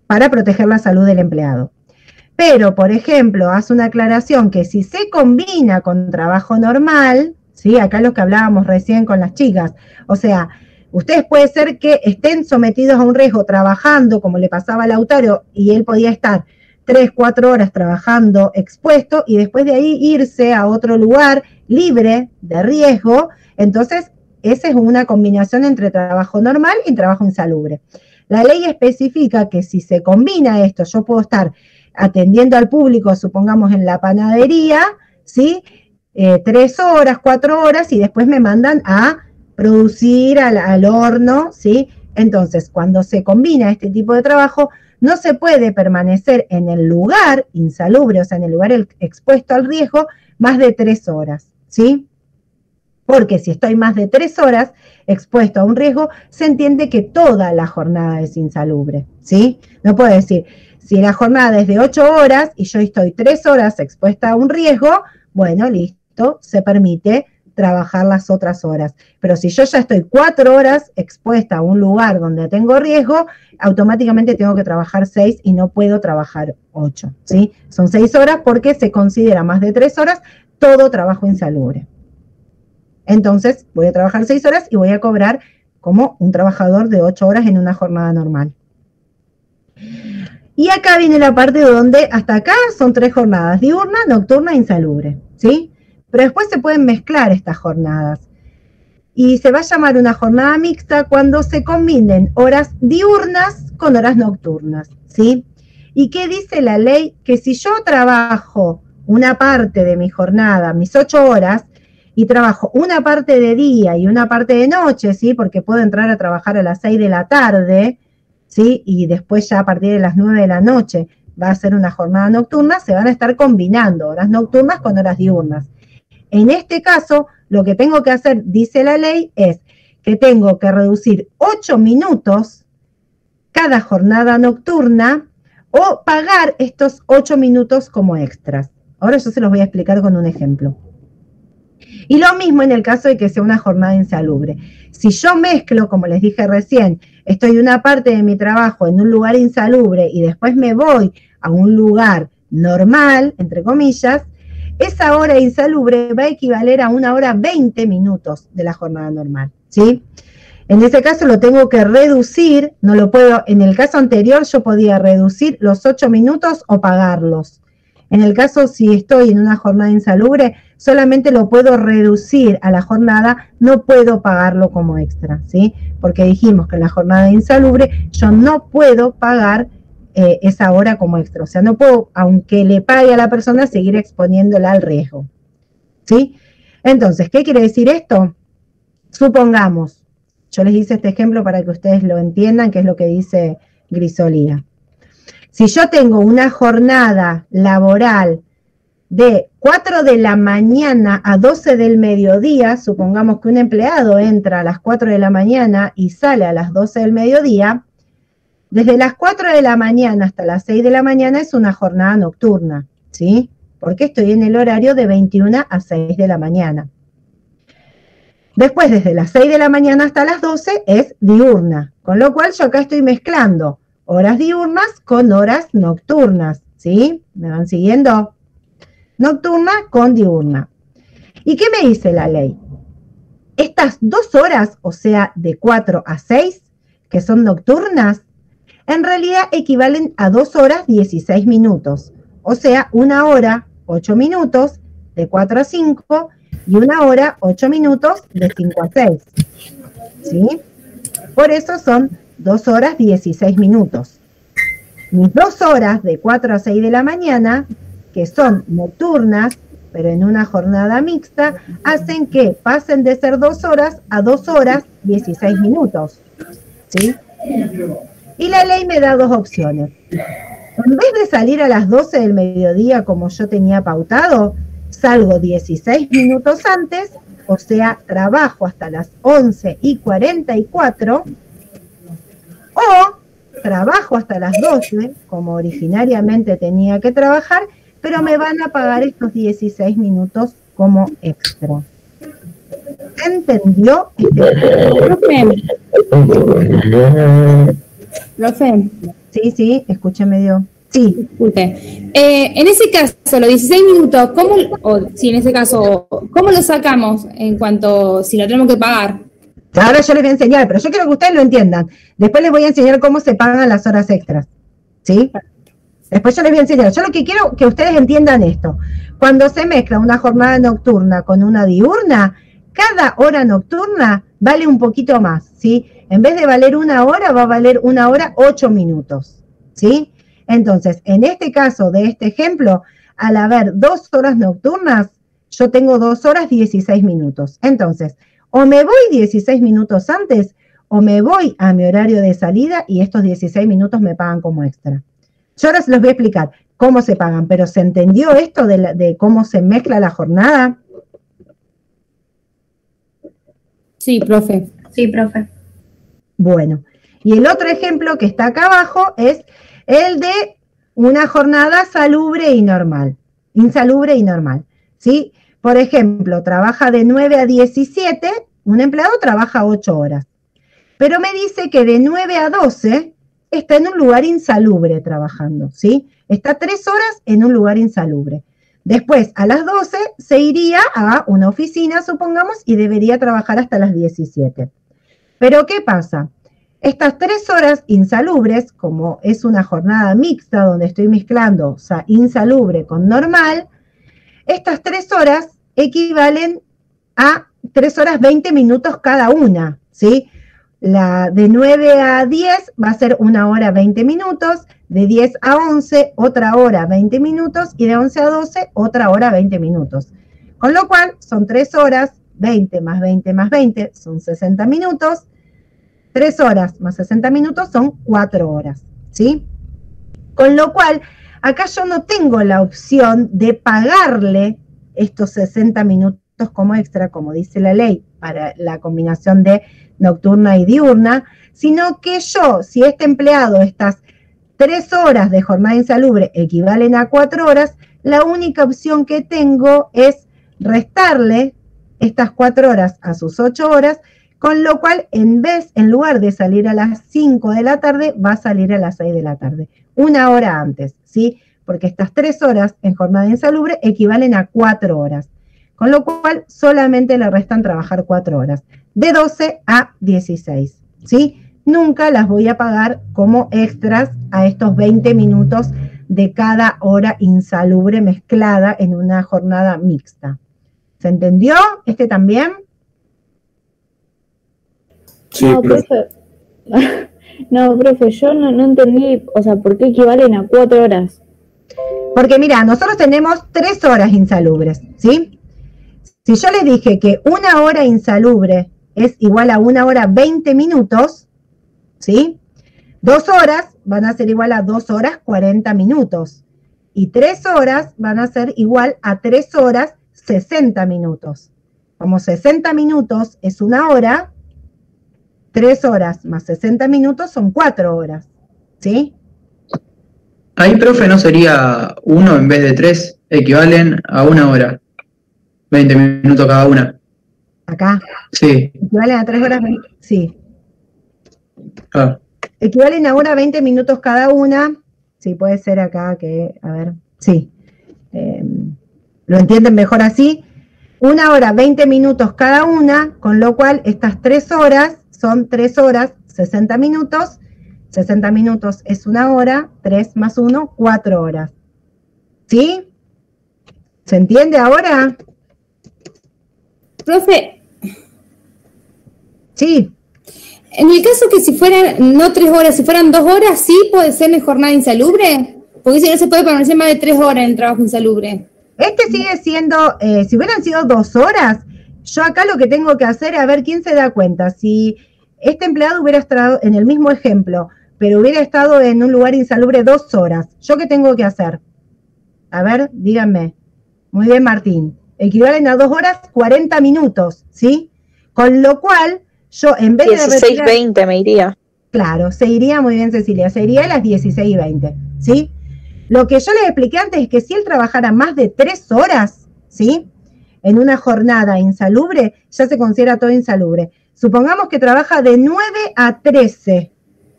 Para proteger la salud del empleado. Pero, por ejemplo, hace una aclaración que si se combina con trabajo normal, ¿sí? Acá lo que hablábamos recién con las chicas. O sea, ustedes puede ser que estén sometidos a un riesgo trabajando, como le pasaba a Lautaro, y él podía estar 3, 4 horas trabajando expuesto y después de ahí irse a otro lugar libre de riesgo. Entonces, esa es una combinación entre trabajo normal y trabajo insalubre. La ley especifica que si se combina esto, yo puedo estar atendiendo al público, supongamos en la panadería, ¿sí? 3 horas, 4 horas y después me mandan a producir al horno, ¿sí? Entonces, cuando se combina este tipo de trabajo, no se puede permanecer en el lugar insalubre, o sea, en el lugar expuesto al riesgo, más de 3 horas, ¿sí? Porque si estoy más de 3 horas expuesto a un riesgo, se entiende que toda la jornada es insalubre, ¿sí? No puedo decir, Si la jornada es de 8 horas y yo estoy 3 horas expuesta a un riesgo, bueno, listo, se permite trabajar las otras horas. Pero si yo ya estoy 4 horas expuesta a un lugar donde tengo riesgo, automáticamente tengo que trabajar 6 y no puedo trabajar 8, ¿sí? Son 6 horas porque se considera más de 3 horas todo trabajo insalubre. Entonces, voy a trabajar 6 horas y voy a cobrar como un trabajador de 8 horas en una jornada normal. Y acá viene la parte donde hasta acá son 3 jornadas, diurna, nocturna e insalubre, ¿sí? Pero después se pueden mezclar estas jornadas. Y se va a llamar una jornada mixta cuando se combinen horas diurnas con horas nocturnas, ¿sí? ¿Y qué dice la ley? Que si yo trabajo una parte de mi jornada, mis 8 horas, y trabajo una parte de día y una parte de noche, ¿sí? Porque puedo entrar a trabajar a las 6 de la tarde, ¿sí? Y después ya a partir de las 9 de la noche va a ser una jornada nocturna, se van a estar combinando horas nocturnas con horas diurnas. En este caso, lo que tengo que hacer, dice la ley, es que tengo que reducir 8 minutos cada jornada nocturna o pagar estos 8 minutos como extras. Ahora yo se los voy a explicar con un ejemplo. Y lo mismo en el caso de que sea una jornada insalubre. Si yo mezclo, como les dije recién, estoy una parte de mi trabajo en un lugar insalubre y después me voy a un lugar normal, entre comillas, esa hora insalubre va a equivaler a 1 hora 20 minutos de la jornada normal, ¿sí? En ese caso lo tengo que reducir, no lo puedo, en el caso anterior yo podía reducir los 8 minutos o pagarlos. En el caso si estoy en una jornada insalubre, solamente lo puedo reducir a la jornada, no puedo pagarlo como extra, ¿sí? Porque dijimos que en la jornada insalubre yo no puedo pagar esa hora como extra. O sea, no puedo, aunque le pague a la persona, seguir exponiéndola al riesgo, ¿sí? Entonces, ¿qué quiere decir esto? Supongamos, yo les hice este ejemplo para que ustedes lo entiendan, que es lo que dice Grisolía. Si yo tengo una jornada laboral de 4 de la mañana a 12 del mediodía, supongamos que un empleado entra a las 4 de la mañana y sale a las 12 del mediodía, desde las 4 de la mañana hasta las 6 de la mañana es una jornada nocturna, ¿sí? Porque estoy en el horario de 21 a 6 de la mañana. Después, desde las 6 de la mañana hasta las 12 es diurna, con lo cual yo acá estoy mezclando horas diurnas con horas nocturnas, ¿sí? ¿Me van siguiendo? Nocturna con diurna. ¿Y qué me dice la ley? Estas 2 horas, o sea, de 4 a 6, que son nocturnas, en realidad equivalen a 2 horas 16 minutos, o sea, 1 hora 8 minutos de 4 a 5 y 1 hora 8 minutos de 5 a 6, ¿sí? Por eso son 2 horas 16 minutos. Mis 2 horas de 4 a 6 de la mañana, que son nocturnas, pero en una jornada mixta, hacen que pasen de ser 2 horas a 2 horas 16 minutos, ¿sí? Y la ley me da 2 opciones. En vez de salir a las 12 del mediodía como yo tenía pautado, salgo 16 minutos antes, o sea, trabajo hasta las 11:44, o trabajo hasta las 12, como originariamente tenía que trabajar, pero me van a pagar estos 16 minutos como extra. ¿Entendió? Profe. Sí, escúcheme yo. Sí. Disculpe. En ese caso, los 16 minutos, ¿cómo lo sacamos en cuanto si lo tenemos que pagar? Ahora yo les voy a enseñar, pero yo quiero que ustedes lo entiendan. Después les voy a enseñar cómo se pagan las horas extras, ¿sí? Después yo les voy a enseñar. Yo lo que quiero que ustedes entiendan esto. Cuando se mezcla una jornada nocturna con una diurna, cada hora nocturna vale un poquito más, ¿sí? En vez de valer 1 hora, va a valer 1 hora 8 minutos, ¿sí? Entonces, en este caso de este ejemplo, al haber 2 horas nocturnas, yo tengo 2 horas 16 minutos. Entonces, o me voy 16 minutos antes, o me voy a mi horario de salida y estos 16 minutos me pagan como extra. Yo ahora se los voy a explicar cómo se pagan, pero ¿se entendió esto de cómo se mezcla la jornada? Sí, profe. Sí, profe. Bueno, y el otro ejemplo que está acá abajo es el de una jornada salubre y normal, insalubre y normal, ¿sí? Por ejemplo, trabaja de 9 a 17, un empleado trabaja 8 horas, pero me dice que de 9 a 12 está en un lugar insalubre trabajando, ¿sí? Está 3 horas en un lugar insalubre. Después, a las 12, se iría a una oficina, supongamos, y debería trabajar hasta las 17. Pero, ¿qué pasa? Estas 3 horas insalubres, como es una jornada mixta donde estoy mezclando, o sea, insalubre con normal, estas 3 horas equivalen a 3 horas 20 minutos cada una, ¿sí? La de 9 a 10 va a ser 1 hora 20 minutos, de 10 a 11 otra hora 20 minutos y de 11 a 12 otra hora 20 minutos. Con lo cual son 3 horas, 20 más 20 más 20 son 60 minutos, 3 horas más 60 minutos son 4 horas, ¿sí? Con lo cual, acá yo no tengo la opción de pagarle estos 60 minutos como extra, como dice la ley, para la combinación de nocturna y diurna, sino que yo, si este empleado, estas 3 horas de jornada insalubre equivalen a 4 horas, la única opción que tengo es restarle estas 4 horas a sus 8 horas, con lo cual en lugar de salir a las 5 de la tarde, va a salir a las 6 de la tarde, 1 hora antes, ¿sí? Porque estas 3 horas en jornada insalubre equivalen a 4 horas, con lo cual solamente le restan trabajar 4 horas, de 12 a 16, ¿sí? Nunca las voy a pagar como extras a estos 20 minutos de cada hora insalubre mezclada en una jornada mixta. ¿Se entendió? ¿Este también? Sí, No, profe. No, profe, yo no entendí, o sea, ¿por qué equivalen a 4 horas? Porque mira, nosotros tenemos 3 horas insalubres, ¿sí? Si yo les dije que 1 hora insalubre es igual a 1 hora 20 minutos, ¿sí? 2 horas van a ser igual a 2 horas 40 minutos. Y 3 horas van a ser igual a 3 horas 60 minutos. Como 60 minutos es 1 hora, 3 horas más 60 minutos son 4 horas, ¿sí? Ahí, profe, ¿no sería 1 en vez de 3? Equivalen a 1 hora. 20 minutos cada una. Acá. Sí. Equivalen a 3 horas 20, sí. Ah. Equivalen a 20 minutos cada una. Sí, puede ser acá que, a ver, sí. ¿Lo entienden mejor así? 1 hora 20 minutos cada una, con lo cual estas 3 horas son 3 horas 60 minutos. 60 minutos es 1 hora, 3 más 1, 4 horas. ¿Sí? ¿Se entiende ahora? Profe, Sí. en el caso que si fueran no 3 horas, si fueran 2 horas, ¿sí puede ser en jornada insalubre? Porque si no se puede permanecer más de 3 horas en el trabajo insalubre. Este sigue siendo, si hubieran sido 2 horas, yo acá lo que tengo que hacer es a ver quién se da cuenta. Si este empleado hubiera estado en el mismo ejemplo, pero hubiera estado en un lugar insalubre 2 horas, ¿yo qué tengo que hacer? A ver, díganme. Muy bien, Martín. Equivalen a 2 horas 40 minutos, ¿sí? Con lo cual, yo en vez de 16:20 me iría. Claro, se iría, muy bien, Cecilia, se iría a las 16:20, ¿sí? Lo que yo les expliqué antes es que si él trabajara más de 3 horas, ¿sí? En una jornada insalubre, ya se considera todo insalubre. Supongamos que trabaja de 9 a 13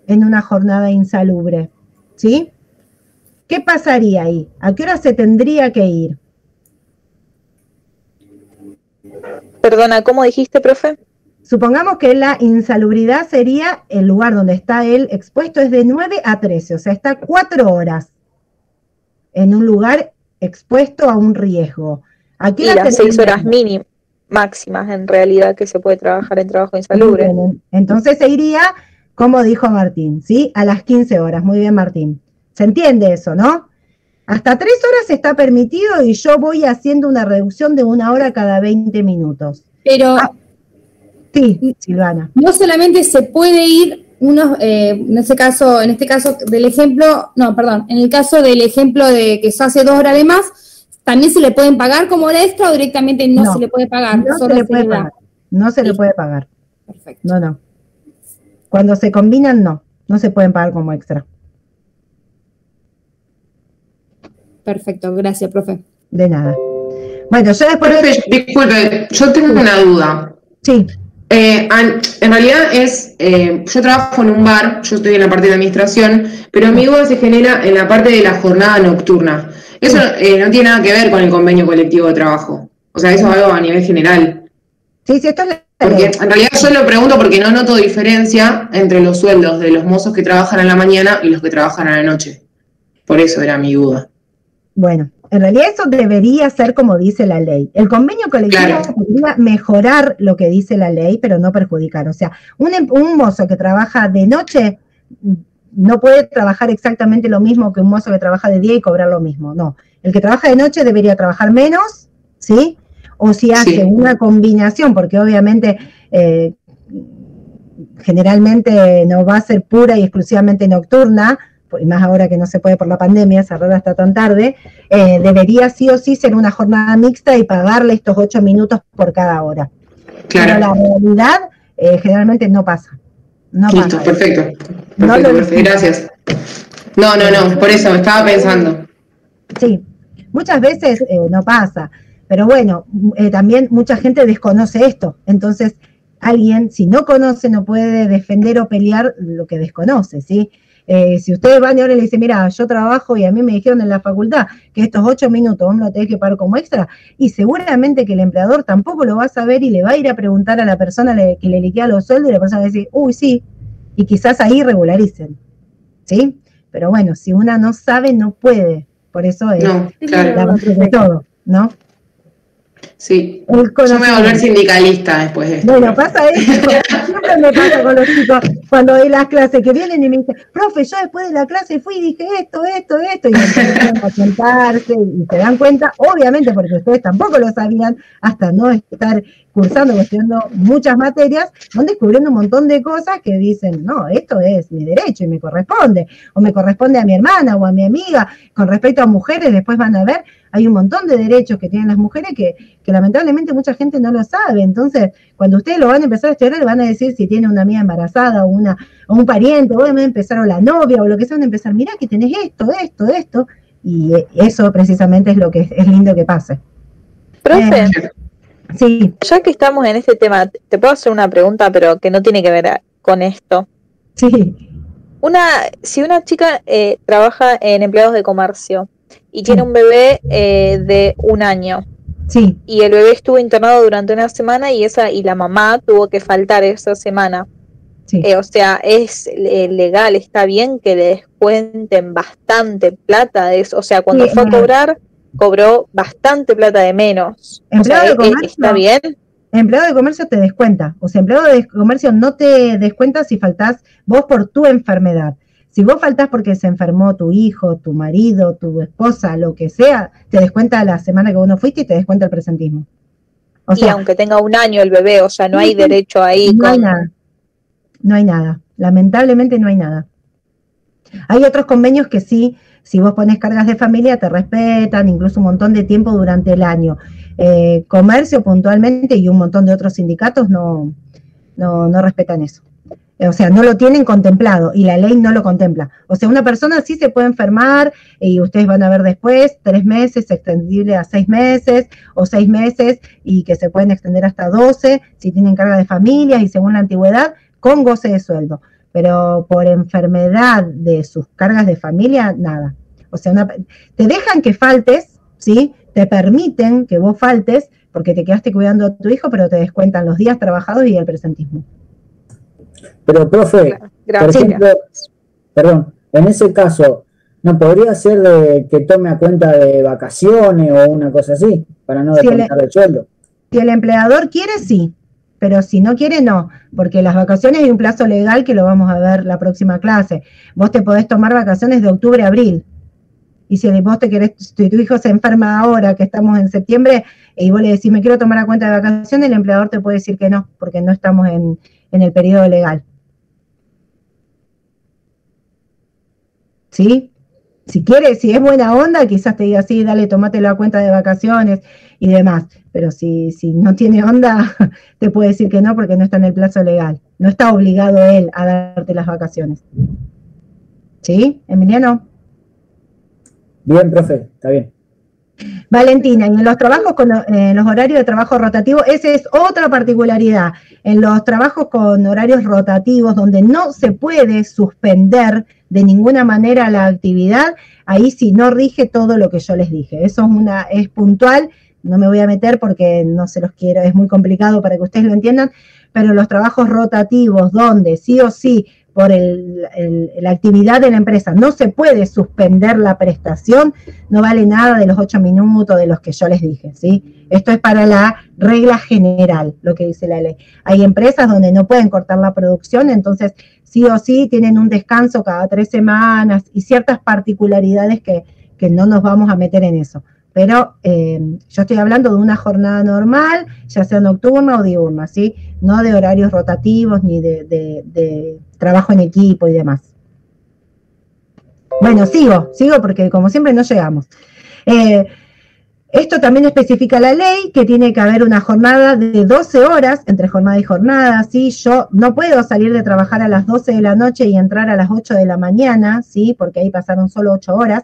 en una jornada insalubre, ¿sí? ¿Qué pasaría ahí? ¿A qué hora se tendría que ir? Perdona, ¿cómo dijiste, profe? Supongamos que la insalubridad sería el lugar donde está él expuesto, es de 9 a 13, o sea, está 4 horas en un lugar expuesto a un riesgo. Y las 6 horas mínimas, máximas en realidad que se puede trabajar en trabajo insalubre. Entonces se iría, como dijo Martín, ¿sí? A las 15 horas. Muy bien, Martín. ¿Se entiende eso, no? Hasta 3 horas está permitido y yo voy haciendo una reducción de 1 hora cada 20 minutos. Pero sí, Silvana. No solamente se puede ir unos, en este caso del ejemplo, no, perdón, en el caso del ejemplo de que se hace 2 horas de más, ¿también se le pueden pagar como hora extra o directamente no se le puede pagar? No se le puede pagar. No se le puede pagar. Perfecto. No. Cuando se combinan, no se pueden pagar como extra. Perfecto, gracias, profe. De nada. Bueno, yo después... Profe, disculpe, yo tengo una duda. Sí. En realidad yo trabajo en un bar, yo estoy en la parte de administración, pero mi duda se genera en la parte de la jornada nocturna. Eso no tiene nada que ver con el convenio colectivo de trabajo. O sea, eso es algo a nivel general. Sí, esto es porque en realidad yo lo pregunto porque no noto diferencia entre los sueldos de los mozos que trabajan a la mañana y los que trabajan a la noche. Por eso era mi duda. Bueno, en realidad eso debería ser como dice la ley. El convenio colectivo podría mejorar lo que dice la ley, pero no perjudicar. O sea, un mozo que trabaja de noche no puede trabajar exactamente lo mismo que un mozo que trabaja de día y cobrar lo mismo. No, el que trabaja de noche debería trabajar menos, ¿sí? O si hace una combinación, porque obviamente generalmente no va a ser pura y exclusivamente nocturna, y más ahora que no se puede por la pandemia cerrar hasta tan tarde, debería sí o sí ser una jornada mixta y pagarle estos 8 minutos por cada hora. Claro. Pero la realidad generalmente no pasa. No Listo, pasa. Perfecto, gracias. No, por eso estaba pensando. Sí, muchas veces no pasa, pero bueno, también mucha gente desconoce esto, entonces alguien, si no conoce, no puede defender o pelear lo que desconoce, ¿sí? Si ustedes van y ahora le dicen, mira, yo trabajo y a mí me dijeron en la facultad que estos 8 minutos vos me lo tenés que pagar como extra, y seguramente que el empleador tampoco lo va a saber y le va a ir a preguntar a la persona que le liquida los sueldos y la persona va a decir, uy, sí, y quizás ahí regularicen, ¿sí? Pero bueno, si una no sabe, no puede, por eso es la base de todo, ¿no? Sí, yo me voy a volver sindicalista después de esto. Bueno, pasa eso, siempre me pasa con los chicos cuando doy las clases que vienen y me dicen, profe, yo después de la clase fui y dije esto, y empiezan a sentarse y se dan cuenta, obviamente porque ustedes tampoco lo sabían, hasta no estar cursando, estudiando muchas materias, van descubriendo un montón de cosas que dicen, no, esto es mi derecho y me corresponde, o me corresponde a mi hermana o a mi amiga. Con respecto a mujeres, después van a ver, hay un montón de derechos que tienen las mujeres que lamentablemente mucha gente no lo sabe. Entonces, cuando ustedes lo van a empezar a estudiar, le van a decir si tiene una amiga embarazada o un pariente, o van a empezar o la novia o lo que sea, van a empezar, mirá que tenés esto, y eso precisamente es lo que es lindo que pase. Profe, sí. Ya que estamos en este tema, te puedo hacer una pregunta, pero que no tiene que ver con esto. Sí. Si una chica trabaja en empleados de comercio y tiene un bebé de 1 año, sí, y el bebé estuvo internado durante una semana y la mamá tuvo que faltar esa semana, sí. O sea, ¿es legal, está bien que le descuenten bastante plata de eso? O sea, cuando fue a cobrar, cobró bastante plata de menos. ¿Empleado de comercio? ¿Está bien? Empleado de comercio te descuenta. O sea, empleado de comercio no te descuenta si faltás vos por tu enfermedad. Si vos faltás porque se enfermó tu hijo, tu marido, tu esposa, lo que sea, te descuenta la semana que vos no fuiste y te descuenta el presentismo. O sea, aunque tenga 1 año el bebé, o sea, no hay derecho ahí. No hay nada. No hay nada. Lamentablemente no hay nada. Hay otros convenios que sí, si vos pones cargas de familia, te respetan, incluso un montón de tiempo durante el año. Comercio puntualmente y un montón de otros sindicatos no respetan eso. O sea, no lo tienen contemplado y la ley no lo contempla. O sea, una persona sí se puede enfermar y ustedes van a ver después 3 meses, extendible a 6 meses o 6 meses y que se pueden extender hasta 12 si tienen carga de familia y según la antigüedad con goce de sueldo. Pero por enfermedad de sus cargas de familia, nada. O sea, te dejan que faltes, ¿sí? Te permiten que vos faltes porque te quedaste cuidando a tu hijo, pero te descuentan los días trabajados y el presentismo. Pero, profe, por ejemplo, perdón, en ese caso, ¿no podría ser de que tome a cuenta de vacaciones o una cosa así, para no descontar el sueldo? Si el empleador quiere, sí, pero si no quiere, no, porque las vacaciones hay un plazo legal que lo vamos a ver la próxima clase. Vos te podés tomar vacaciones de octubre a abril, y si vos te querés, si tu hijo se enferma ahora, que estamos en septiembre, y vos le decís, me quiero tomar a cuenta de vacaciones, el empleador te puede decir que no, porque no estamos en el periodo legal. ¿Sí? Si quiere, si es buena onda, quizás te diga, sí, dale, tómatelo a cuenta de vacaciones y demás. Pero si no tiene onda, te puede decir que no porque no está en el plazo legal. No está obligado él a darte las vacaciones. ¿Sí, Emiliano? Bien, profe, está bien. Valentina, y en los trabajos con los horarios de trabajo rotativo, esa es otra particularidad. En los trabajos con horarios rotativos, donde no se puede suspender de ninguna manera la actividad, ahí sí no rige todo lo que yo les dije. Eso es puntual, no me voy a meter porque no se los quiero, es muy complicado para que ustedes lo entiendan, pero los trabajos rotativos donde sí o sí por la actividad de la empresa no se puede suspender la prestación, no vale nada de los 8 minutos de los que yo les dije, ¿sí? Esto es para la regla general, lo que dice la ley. Hay empresas donde no pueden cortar la producción, entonces sí o sí tienen un descanso cada 3 semanas y ciertas particularidades que no nos vamos a meter en eso. Pero yo estoy hablando de una jornada normal, ya sea nocturna o diurna, ¿sí? No de horarios rotativos ni de trabajo en equipo y demás. Bueno, sigo porque como siempre no llegamos. Esto también especifica la ley, que tiene que haber una jornada de 12 horas, entre jornada y jornada, ¿sí? Yo no puedo salir de trabajar a las 12 de la noche y entrar a las 8 de la mañana, ¿sí? Porque ahí pasaron solo 8 horas.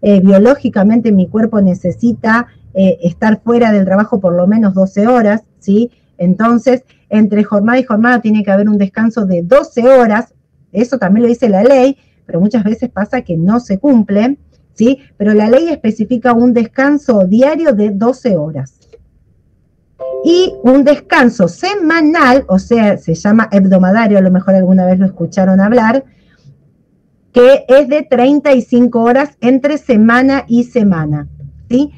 Biológicamente mi cuerpo necesita estar fuera del trabajo por lo menos 12 horas, ¿sí? Entonces, entre jornada y jornada tiene que haber un descanso de 12 horas, eso también lo dice la ley, pero muchas veces pasa que no se cumple, ¿sí? Pero la ley especifica un descanso diario de 12 horas. Y un descanso semanal, o sea, se llama hebdomadario, a lo mejor alguna vez lo escucharon hablar, que es de 35 horas entre semana y semana, ¿sí?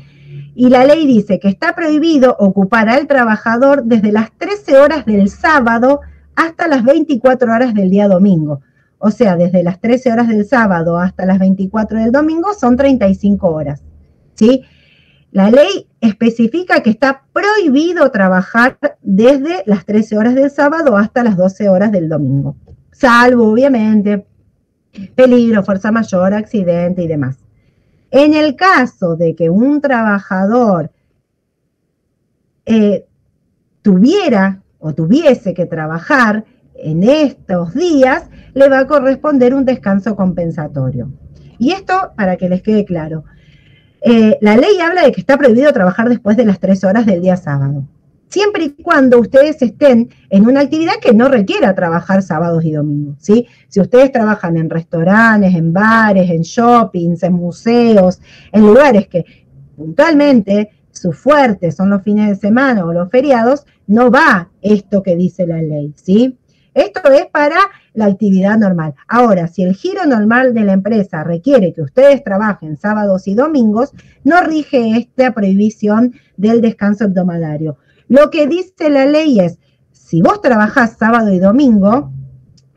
Y la ley dice que está prohibido ocupar al trabajador desde las 13 horas del sábado hasta las 24 horas del día domingo. O sea, desde las 13 horas del sábado hasta las 24 del domingo son 35 horas, ¿sí? La ley especifica que está prohibido trabajar desde las 13 horas del sábado hasta las 12 horas del domingo, salvo, obviamente, peligro, fuerza mayor, accidente y demás. En el caso de que un trabajador tuviera o tuviese que trabajar en estos días, le va a corresponder un descanso compensatorio. Y esto, para que les quede claro, la ley habla de que está prohibido trabajar después de las 13 horas del día sábado, siempre y cuando ustedes estén en una actividad que no requiera trabajar sábados y domingos, ¿sí? Si ustedes trabajan en restaurantes, en bares, en shoppings, en museos, en lugares que puntualmente su fuerte son los fines de semana o los feriados, no va esto que dice la ley, ¿sí? Esto es para la actividad normal. Ahora, si el giro normal de la empresa requiere que ustedes trabajen sábados y domingos, no rige esta prohibición del descanso hebdomadario. Lo que dice la ley es, si vos trabajás sábado y domingo,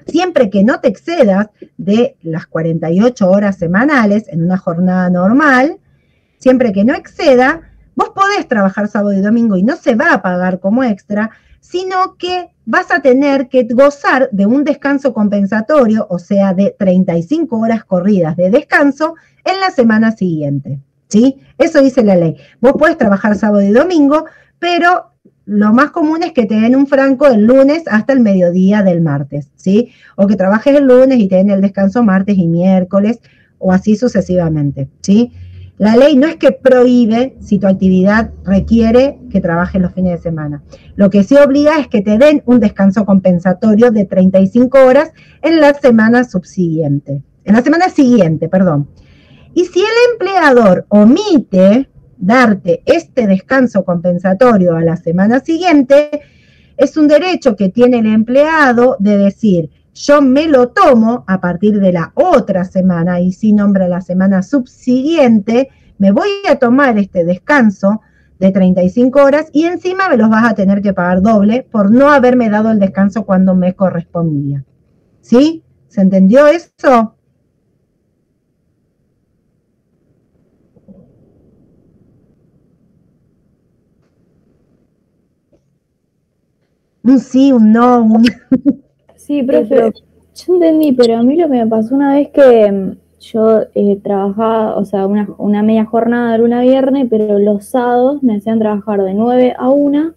siempre que no te excedas de las 48 horas semanales en una jornada normal, siempre que no exceda, vos podés trabajar sábado y domingo y no se va a pagar como extra, sino que vas a tener que gozar de un descanso compensatorio, o sea, de 35 horas corridas de descanso en la semana siguiente, ¿sí? Eso dice la ley. Vos podés trabajar sábado y domingo, pero lo más común es que te den un franco el lunes hasta el mediodía del martes, ¿sí? O que trabajes el lunes y te den el descanso martes y miércoles, o así sucesivamente, ¿sí? La ley no es que prohíbe si tu actividad requiere que trabajes los fines de semana. Lo que sí obliga es que te den un descanso compensatorio de 35 horas en la semana subsiguiente. En la semana siguiente, perdón. Y si el empleador omite darte este descanso compensatorio a la semana siguiente, es un derecho que tiene el empleado de decir, yo me lo tomo a partir de la otra semana, y si nombra la semana subsiguiente, me voy a tomar este descanso de 35 horas y encima me los vas a tener que pagar doble por no haberme dado el descanso cuando me correspondía. ¿Sí? ¿Se entendió eso? Un sí, un no, un... Sí, profe, yo entendí, pero a mí lo que me pasó una vez que yo trabajaba, o sea, una media jornada de lunes a viernes, pero los sábados me hacían trabajar de 9 a 1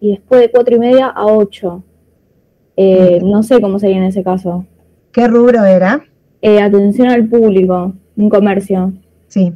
y después de 4 y media a 8. No sé cómo sería en ese caso. ¿Qué rubro era? Atención al público, un comercio. Sí.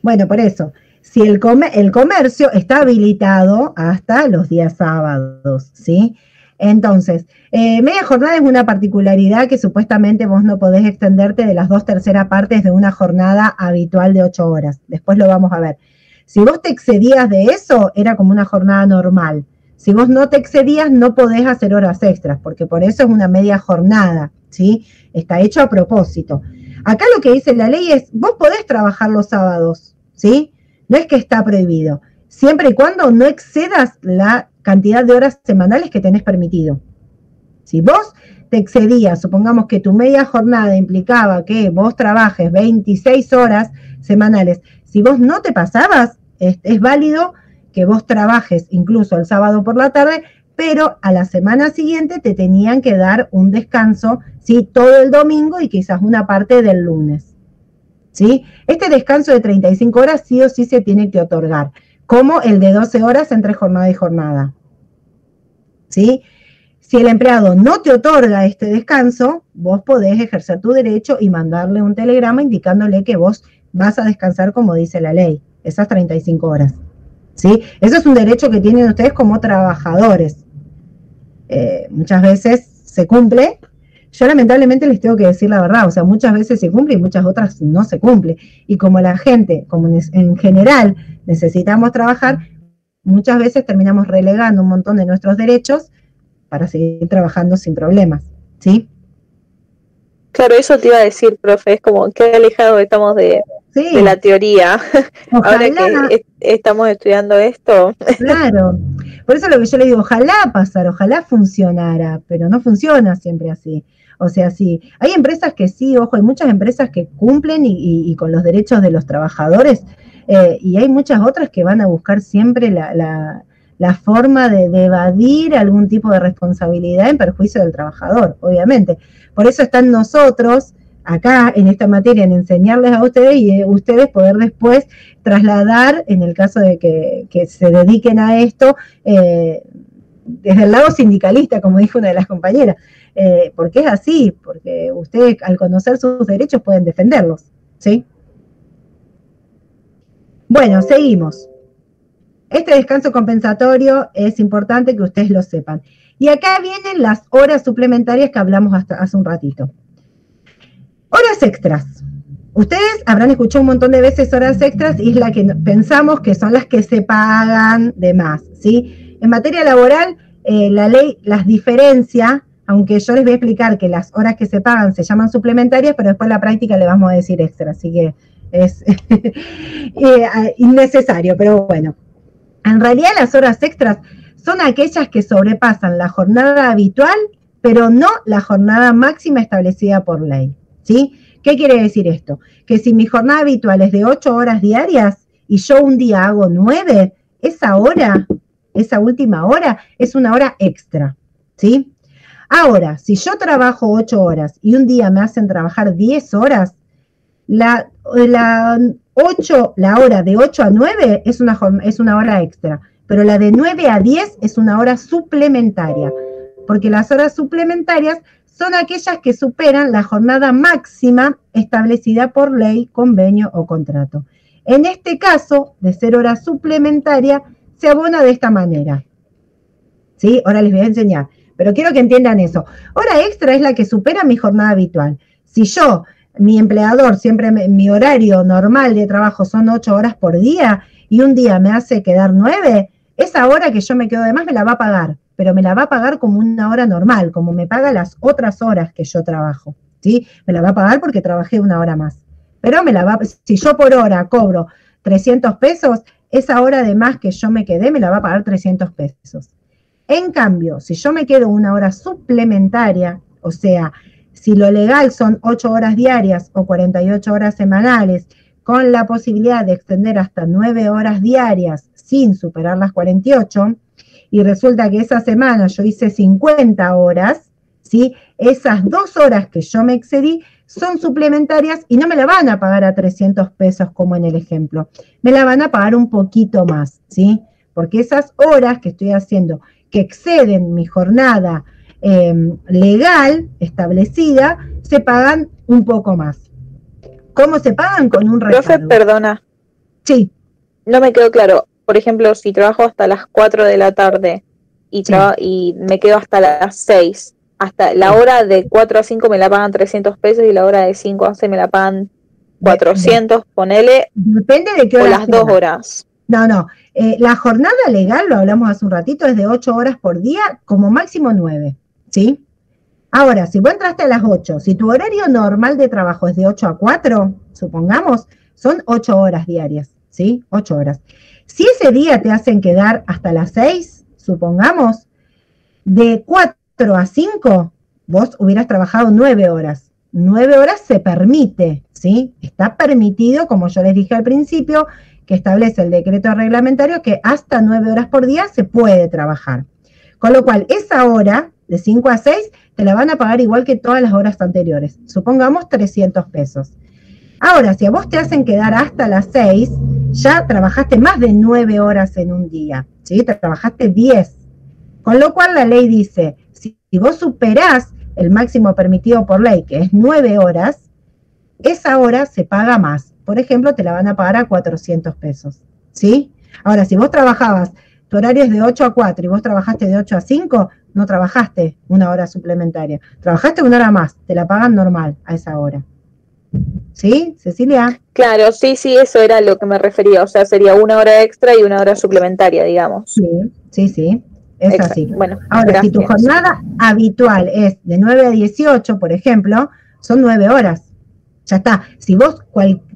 Bueno, por eso, si el comercio está habilitado hasta los días sábados, ¿sí? Entonces, media jornada es una particularidad que supuestamente vos no podés extenderte de las 2/3 partes de una jornada habitual de 8 horas. Después lo vamos a ver. Si vos te excedías de eso, era como una jornada normal. Si vos no te excedías, no podés hacer horas extras, porque por eso es una media jornada, ¿sí? Está hecho a propósito. Acá lo que dice la ley es, vos podés trabajar los sábados, ¿sí? No es que está prohibido, siempre y cuando no excedas la cantidad de horas semanales que tenés permitido. Si vos te excedías, supongamos que tu media jornada implicaba que vos trabajes 26 horas semanales, si vos no te pasabas, es válido que vos trabajes incluso el sábado por la tarde, pero a la semana siguiente te tenían que dar un descanso, ¿sí? Todo el domingo y quizás una parte del lunes, ¿sí? Este descanso de 35 horas sí o sí se tiene que otorgar, como el de 12 horas entre jornada y jornada, ¿sí? Si el empleado no te otorga este descanso, vos podés ejercer tu derecho y mandarle un telegrama indicándole que vos vas a descansar como dice la ley, esas 35 horas. ¿Sí? Eso es un derecho que tienen ustedes como trabajadores. Muchas veces se cumple. Yo lamentablemente les tengo que decir la verdad, o sea, muchas veces se cumple y muchas otras no se cumple. Y como la gente, como en general necesitamos trabajar, muchas veces terminamos relegando un montón de nuestros derechos para seguir trabajando sin problemas, ¿sí? Claro, eso te iba a decir, profe, es como qué alejado estamos de la teoría. Ojalá, ahora que estamos estudiando esto. Claro, por eso lo que yo le digo, ojalá pasara, ojalá funcionara, pero no funciona siempre así. O sea, sí, hay empresas que sí, ojo, hay muchas empresas que cumplen y con los derechos de los trabajadores, y hay muchas otras que van a buscar siempre la forma de evadir algún tipo de responsabilidad en perjuicio del trabajador, obviamente. Por eso están nosotros acá en esta materia, en enseñarles a ustedes y ustedes poder después trasladar, en el caso de que se dediquen a esto, desde el lado sindicalista, como dijo una de las compañeras, porque es así, porque ustedes al conocer sus derechos pueden defenderlos, ¿sí? Bueno, seguimos. Este descanso compensatorio es importante que ustedes lo sepan. Y acá vienen las horas suplementarias que hablamos hasta hace un ratito. Horas extras. Ustedes habrán escuchado un montón de veces horas extras y es la que pensamos que son las que se pagan de más, ¿sí? En materia laboral, la ley las diferencia, aunque yo les voy a explicar que las horas que se pagan se llaman suplementarias, pero después en la práctica le vamos a decir extra, así que es innecesario, pero bueno. En realidad las horas extras son aquellas que sobrepasan la jornada habitual, pero no la jornada máxima establecida por ley, ¿sí? ¿Qué quiere decir esto? Que si mi jornada habitual es de 8 horas diarias y yo un día hago 9, esa hora, esa última hora, es una hora extra, ¿sí? Ahora, si yo trabajo 8 horas y un día me hacen trabajar 10 horas, la hora de 8 a 9 es una hora extra, pero la de 9 a 10 es una hora suplementaria, porque las horas suplementarias son aquellas que superan la jornada máxima establecida por ley, convenio o contrato. En este caso, de ser hora suplementaria, se abona de esta manera. ¿Sí? Ahora les voy a enseñar, pero quiero que entiendan eso. Hora extra es la que supera mi jornada habitual. Si mi empleador, siempre mi horario normal de trabajo son 8 horas por día y un día me hace quedar 9, esa hora que yo me quedo de más me la va a pagar, pero me la va a pagar como una hora normal, como me paga las otras horas que yo trabajo, ¿sí? Me la va a pagar porque trabajé una hora más, pero si yo por hora cobro 300 pesos, esa hora de más que yo me quedé me la va a pagar 300 pesos. En cambio, si yo me quedo una hora suplementaria, o sea, si lo legal son 8 horas diarias o 48 horas semanales, con la posibilidad de extender hasta 9 horas diarias sin superar las 48, y resulta que esa semana yo hice 50 horas, ¿sí? Esas 2 horas que yo me excedí son suplementarias y no me la van a pagar a 300 pesos como en el ejemplo, me la van a pagar un poquito más, ¿sí? Porque esas horas que estoy haciendo que exceden mi jornada legal establecida, se pagan un poco más. ¿Cómo se pagan? Con un recargo. Profe, perdona. Sí. No me quedó claro. Por ejemplo, si trabajo hasta las 4 de la tarde y me quedo hasta las 6, hasta la hora de 4 a 5 me la pagan 300 pesos y la hora de 5 a 11 me la pagan 400, ponele. Depende de qué hora. O horas las 2 horas. No. La jornada legal, lo hablamos hace un ratito, es de 8 horas por día, como máximo 9, ¿sí? Ahora, si vos entraste a las 8, si tu horario normal de trabajo es de 8 a 4, supongamos, son 8 horas diarias, ¿sí? 8 horas. Si ese día te hacen quedar hasta las 6, supongamos, de 4 a 5, vos hubieras trabajado 9 horas. 9 horas se permite, ¿sí? Está permitido, como yo les dije al principio, que establece el decreto reglamentario que hasta 9 horas por día se puede trabajar. Con lo cual, esa hora, de 5 a 6, te la van a pagar igual que todas las horas anteriores. Supongamos 300 pesos. Ahora, si a vos te hacen quedar hasta las 6, ya trabajaste más de 9 horas en un día, ¿sí? Trabajaste 10. Con lo cual la ley dice, si vos superás el máximo permitido por ley, que es 9 horas, esa hora se paga más. Por ejemplo, te la van a pagar a 400 pesos, ¿sí? Ahora, si vos trabajabas, tu horario es de 8 a 4 y vos trabajaste de 8 a 5, no trabajaste una hora suplementaria. Trabajaste una hora más, te la pagan normal a esa hora. ¿Sí, Cecilia? Claro, sí, eso era lo que me refería. O sea, sería una hora extra y una hora suplementaria, digamos. Sí. Es exacto. Así. Bueno, ahora, gracias. Si tu jornada habitual es de 9 a 18, por ejemplo, son 9 horas. Ya está. Si vos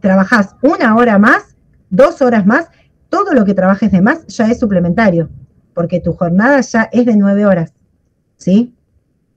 trabajás una hora más, 2 horas más, todo lo que trabajes de más ya es suplementario, porque tu jornada ya es de 9 horas. ¿Sí?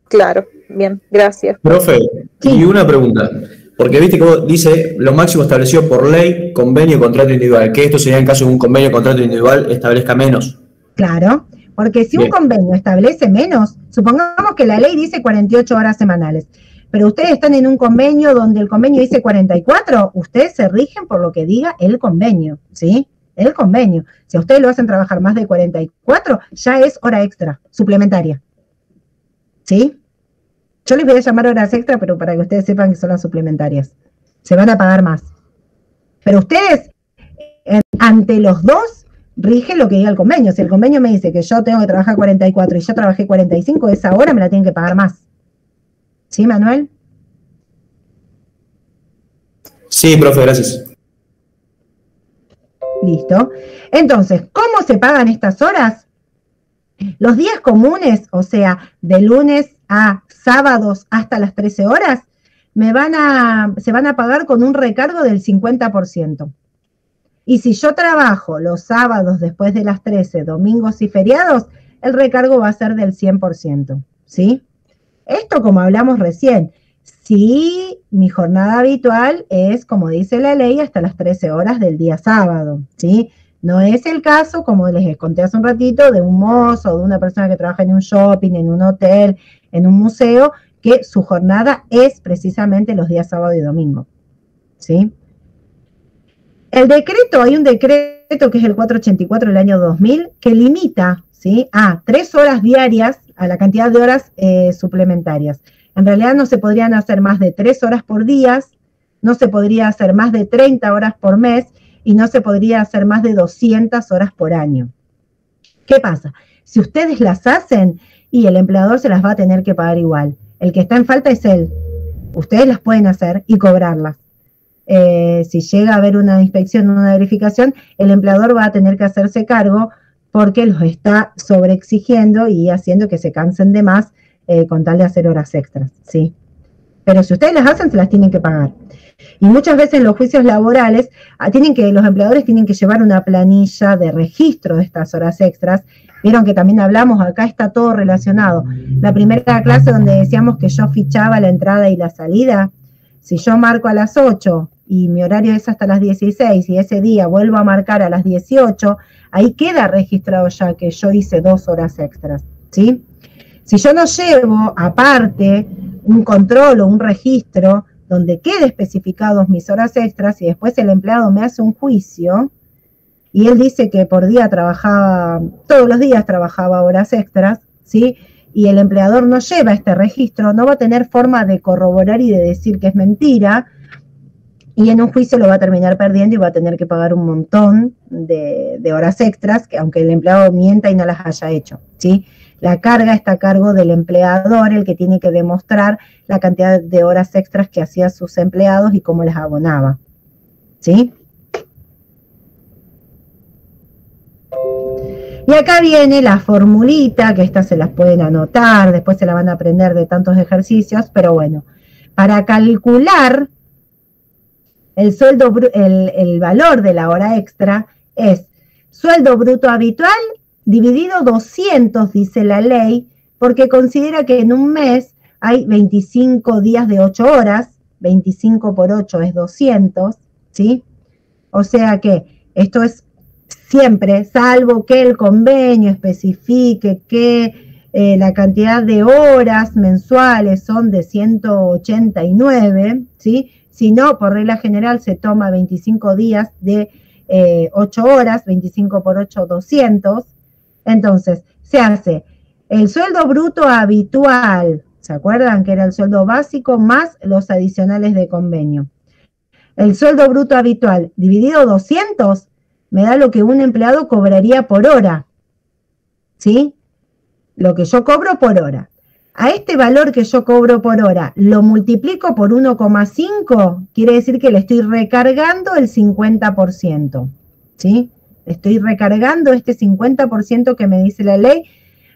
Claro, bien, gracias. Profe, y una pregunta. Porque viste que dice lo máximo establecido por ley, convenio y contrato individual. Que esto sería en caso de un convenio o contrato individual establezca menos. Claro, porque si un convenio establece menos, supongamos que la ley dice 48 horas semanales, pero ustedes están en un convenio donde el convenio dice 44, ustedes se rigen por lo que diga el convenio, ¿sí? El convenio. Si a ustedes lo hacen trabajar más de 44, ya es hora extra, suplementaria. ¿Sí? Yo les voy a llamar horas extra, pero para que ustedes sepan que son las suplementarias. Se van a pagar más. Pero ustedes, ante los dos, rigen lo que diga el convenio. Si el convenio me dice que yo tengo que trabajar 44 y yo trabajé 45, esa hora me la tienen que pagar más. ¿Sí, Manuel? Sí, profe, gracias. Listo. Entonces, ¿cómo se pagan estas horas? Los días comunes, o sea, de lunes a sábados hasta las 13 horas, se van a pagar con un recargo del 50%. Y si yo trabajo los sábados después de las 13, domingos y feriados, el recargo va a ser del 100%, ¿sí? Esto como hablamos recién, si mi jornada habitual es, como dice la ley, hasta las 13 horas del día sábado, ¿sí? No es el caso, como les conté hace un ratito, de un mozo o de una persona que trabaja en un shopping, en un hotel, en un museo, que su jornada es precisamente los días sábado y domingo, ¿sí? El decreto, hay un decreto que es el 484 del año 2000, que limita, ¿sí?, a 3 horas diarias a la cantidad de horas suplementarias. En realidad no se podrían hacer más de 3 horas por día, no se podría hacer más de 30 horas por mes y no se podría hacer más de 200 horas por año. ¿Qué pasa? Si ustedes las hacen y el empleador se las va a tener que pagar igual. El que está en falta es él. Ustedes las pueden hacer y cobrarlas. Si llega a haber una inspección o una verificación, el empleador va a tener que hacerse cargo porque los está sobreexigiendo y haciendo que se cansen de más con tal de hacer horas extras, ¿sí? Pero si ustedes las hacen, se las tienen que pagar. Y muchas veces en los juicios laborales los empleadores tienen que llevar una planilla de registro de estas horas extras. Vieron que también hablamos, acá está todo relacionado. La primera clase donde decíamos que yo fichaba la entrada y la salida, si yo marco a las 8 y mi horario es hasta las 16 y ese día vuelvo a marcar a las 18, ahí queda registrado ya que yo hice 2 horas extras, ¿sí? Si yo no llevo aparte un control o un registro donde quede especificados mis horas extras y después el empleado me hace un juicio y él dice que por día trabajaba, todos los días trabajaba horas extras, ¿sí?, y el empleador no lleva este registro, no va a tener forma de corroborar y de decir que es mentira, y en un juicio lo va a terminar perdiendo y va a tener que pagar un montón de horas extras, que aunque el empleado mienta y no las haya hecho, ¿sí? La carga está a cargo del empleador, el que tiene que demostrar la cantidad de horas extras que hacía sus empleados y cómo les abonaba, ¿sí? Y acá viene la formulita, que estas se las pueden anotar, después se la van a aprender de tantos ejercicios, pero bueno, para calcular el sueldo, el valor de la hora extra es sueldo bruto habitual dividido 200, dice la ley, porque considera que en un mes hay 25 días de 8 horas, 25 por 8 es 200, ¿sí? O sea que esto es siempre, salvo que el convenio especifique que la cantidad de horas mensuales son de 189, ¿sí? Si no, por regla general se toma 25 días de 8 horas, 25 por 8, 200. Entonces, se hace el sueldo bruto habitual, ¿se acuerdan que era el sueldo básico más los adicionales de convenio? El sueldo bruto habitual dividido 200 me da lo que un empleado cobraría por hora, ¿sí? Lo que yo cobro por hora. A este valor que yo cobro por hora, lo multiplico por 1,5, quiere decir que le estoy recargando el 50%, ¿sí? Estoy recargando este 50% que me dice la ley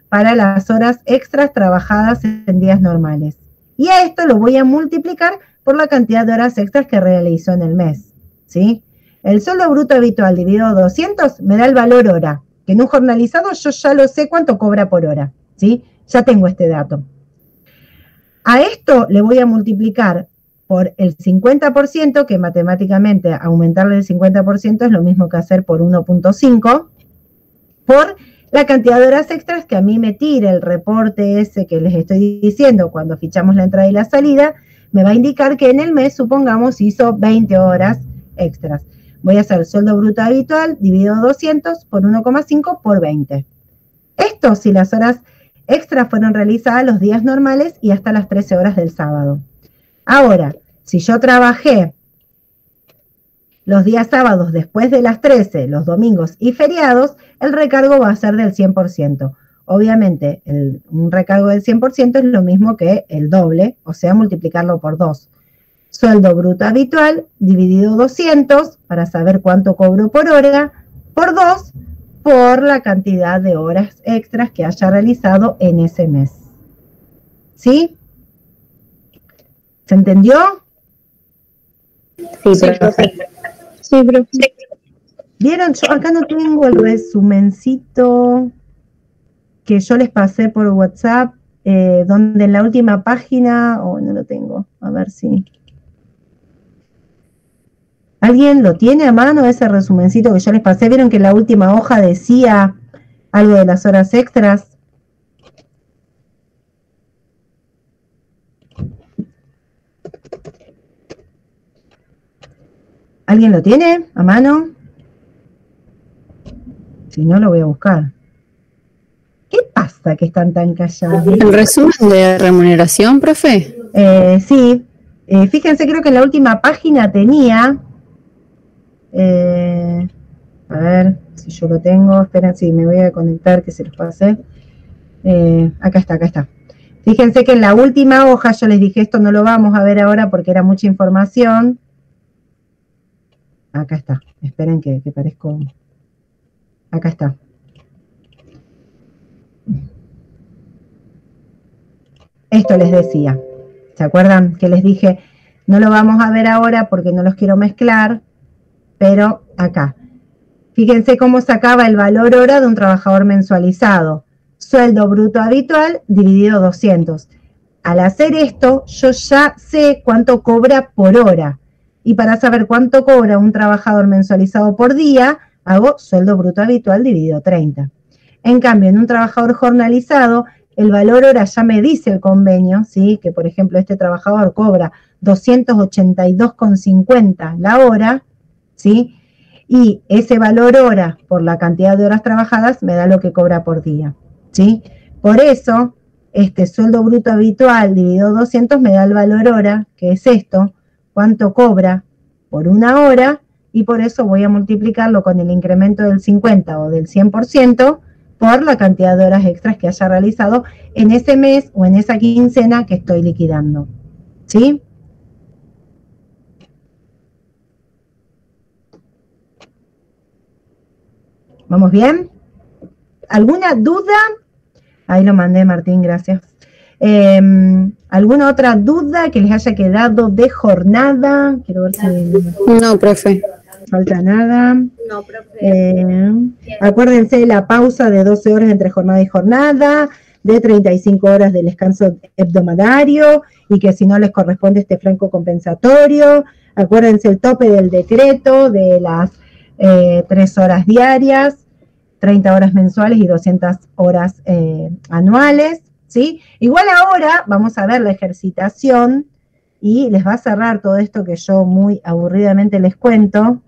para las horas extras trabajadas en días normales. Y a esto lo voy a multiplicar por la cantidad de horas extras que realizó en el mes, ¿sí? El sueldo bruto habitual dividido 200 me da el valor hora, que en un jornalizado yo ya lo sé cuánto cobra por hora, ¿sí? Ya tengo este dato. A esto le voy a multiplicar por el 50%, que matemáticamente aumentarle el 50% es lo mismo que hacer por 1.5, por la cantidad de horas extras que a mí me tire el reporte ese que les estoy diciendo cuando fichamos la entrada y la salida, me va a indicar que en el mes, supongamos, hizo 20 horas extras. Voy a hacer el sueldo bruto habitual dividido 200 por 1,5 por 20. Esto si las horas extras fueron realizadas los días normales y hasta las 13 horas del sábado. Ahora, si yo trabajé los días sábados después de las 13, los domingos y feriados, el recargo va a ser del 100%. Obviamente, un recargo del 100% es lo mismo que el doble, o sea, multiplicarlo por 2. Sueldo bruto habitual dividido 200 para saber cuánto cobro por hora, por 2, por la cantidad de horas extras que haya realizado en ese mes. ¿Sí? ¿Se entendió? Sí, profe. Sí, profe. ¿Vieron? Yo acá no tengo el resumencito que yo les pasé por WhatsApp, donde en la última página, no lo tengo, a ver si... ¿Alguien lo tiene a mano, ese resumencito que yo les pasé? ¿Vieron que en la última hoja decía algo de las horas extras? ¿Alguien lo tiene a mano? Si no, lo voy a buscar. ¿Qué pasa que están tan callados? ¿El resumen de remuneración, profe? Sí. Fíjense, creo que en la última página tenía... a ver si yo lo tengo. Esperen, sí, me voy a conectar, que se los pasé. Acá está. Fíjense que en la última hoja yo les dije, esto no lo vamos a ver ahora porque era mucha información. Acá está. Esperen que parezco... Acá está. Esto les decía. ¿Se acuerdan que les dije? No lo vamos a ver ahora porque no los quiero mezclar, pero acá. Fíjense cómo sacaba el valor hora de un trabajador mensualizado. Sueldo bruto habitual dividido 200. Al hacer esto, yo ya sé cuánto cobra por hora. Y para saber cuánto cobra un trabajador mensualizado por día, hago sueldo bruto habitual dividido 30. En cambio, en un trabajador jornalizado, el valor hora ya me dice el convenio, ¿sí? Que por ejemplo este trabajador cobra 282,50 la hora, ¿sí? Y ese valor hora por la cantidad de horas trabajadas me da lo que cobra por día, ¿sí? Por eso, este sueldo bruto habitual dividido 200 me da el valor hora, que es esto, cuánto cobra por una hora, y por eso voy a multiplicarlo con el incremento del 50 o del 100% por la cantidad de horas extras que haya realizado en ese mes o en esa quincena que estoy liquidando. ¿Sí? ¿Vamos bien? ¿Alguna duda? Ahí lo mandé, Martín, gracias. ¿Alguna otra duda que les haya quedado de jornada? Quiero ver si... No, profe. Falta nada. No, profe. Acuérdense de la pausa de 12 horas entre jornada y jornada, de 35 horas del descanso hebdomadario, y que si no les corresponde este franco compensatorio. Acuérdense el tope del decreto de las 3 horas diarias, 30 horas mensuales y 200 horas anuales, ¿sí? Igual ahora vamos a ver la ejercitación y les va a cerrar todo esto que yo muy aburridamente les cuento,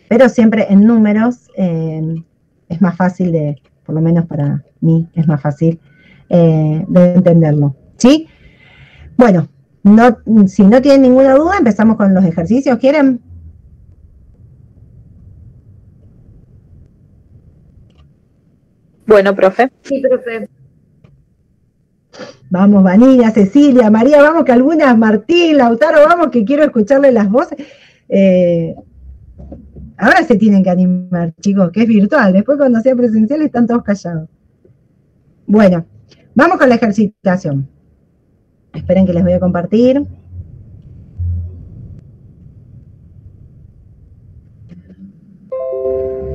pero siempre en números es más fácil de, por lo menos para mí, es más fácil de entenderlo, ¿sí? Bueno, si no tienen ninguna duda, empezamos con los ejercicios, ¿quieren? Bueno, profe. Sí, profe. Vamos, Vanilla, Cecilia, María, vamos que algunas, Martín, Lautaro, vamos que quiero escucharle las voces. Ahora se tienen que animar, chicos, que es virtual. Después cuando sea presencial están todos callados. Bueno, vamos con la ejercitación. Esperen que les voy a compartir.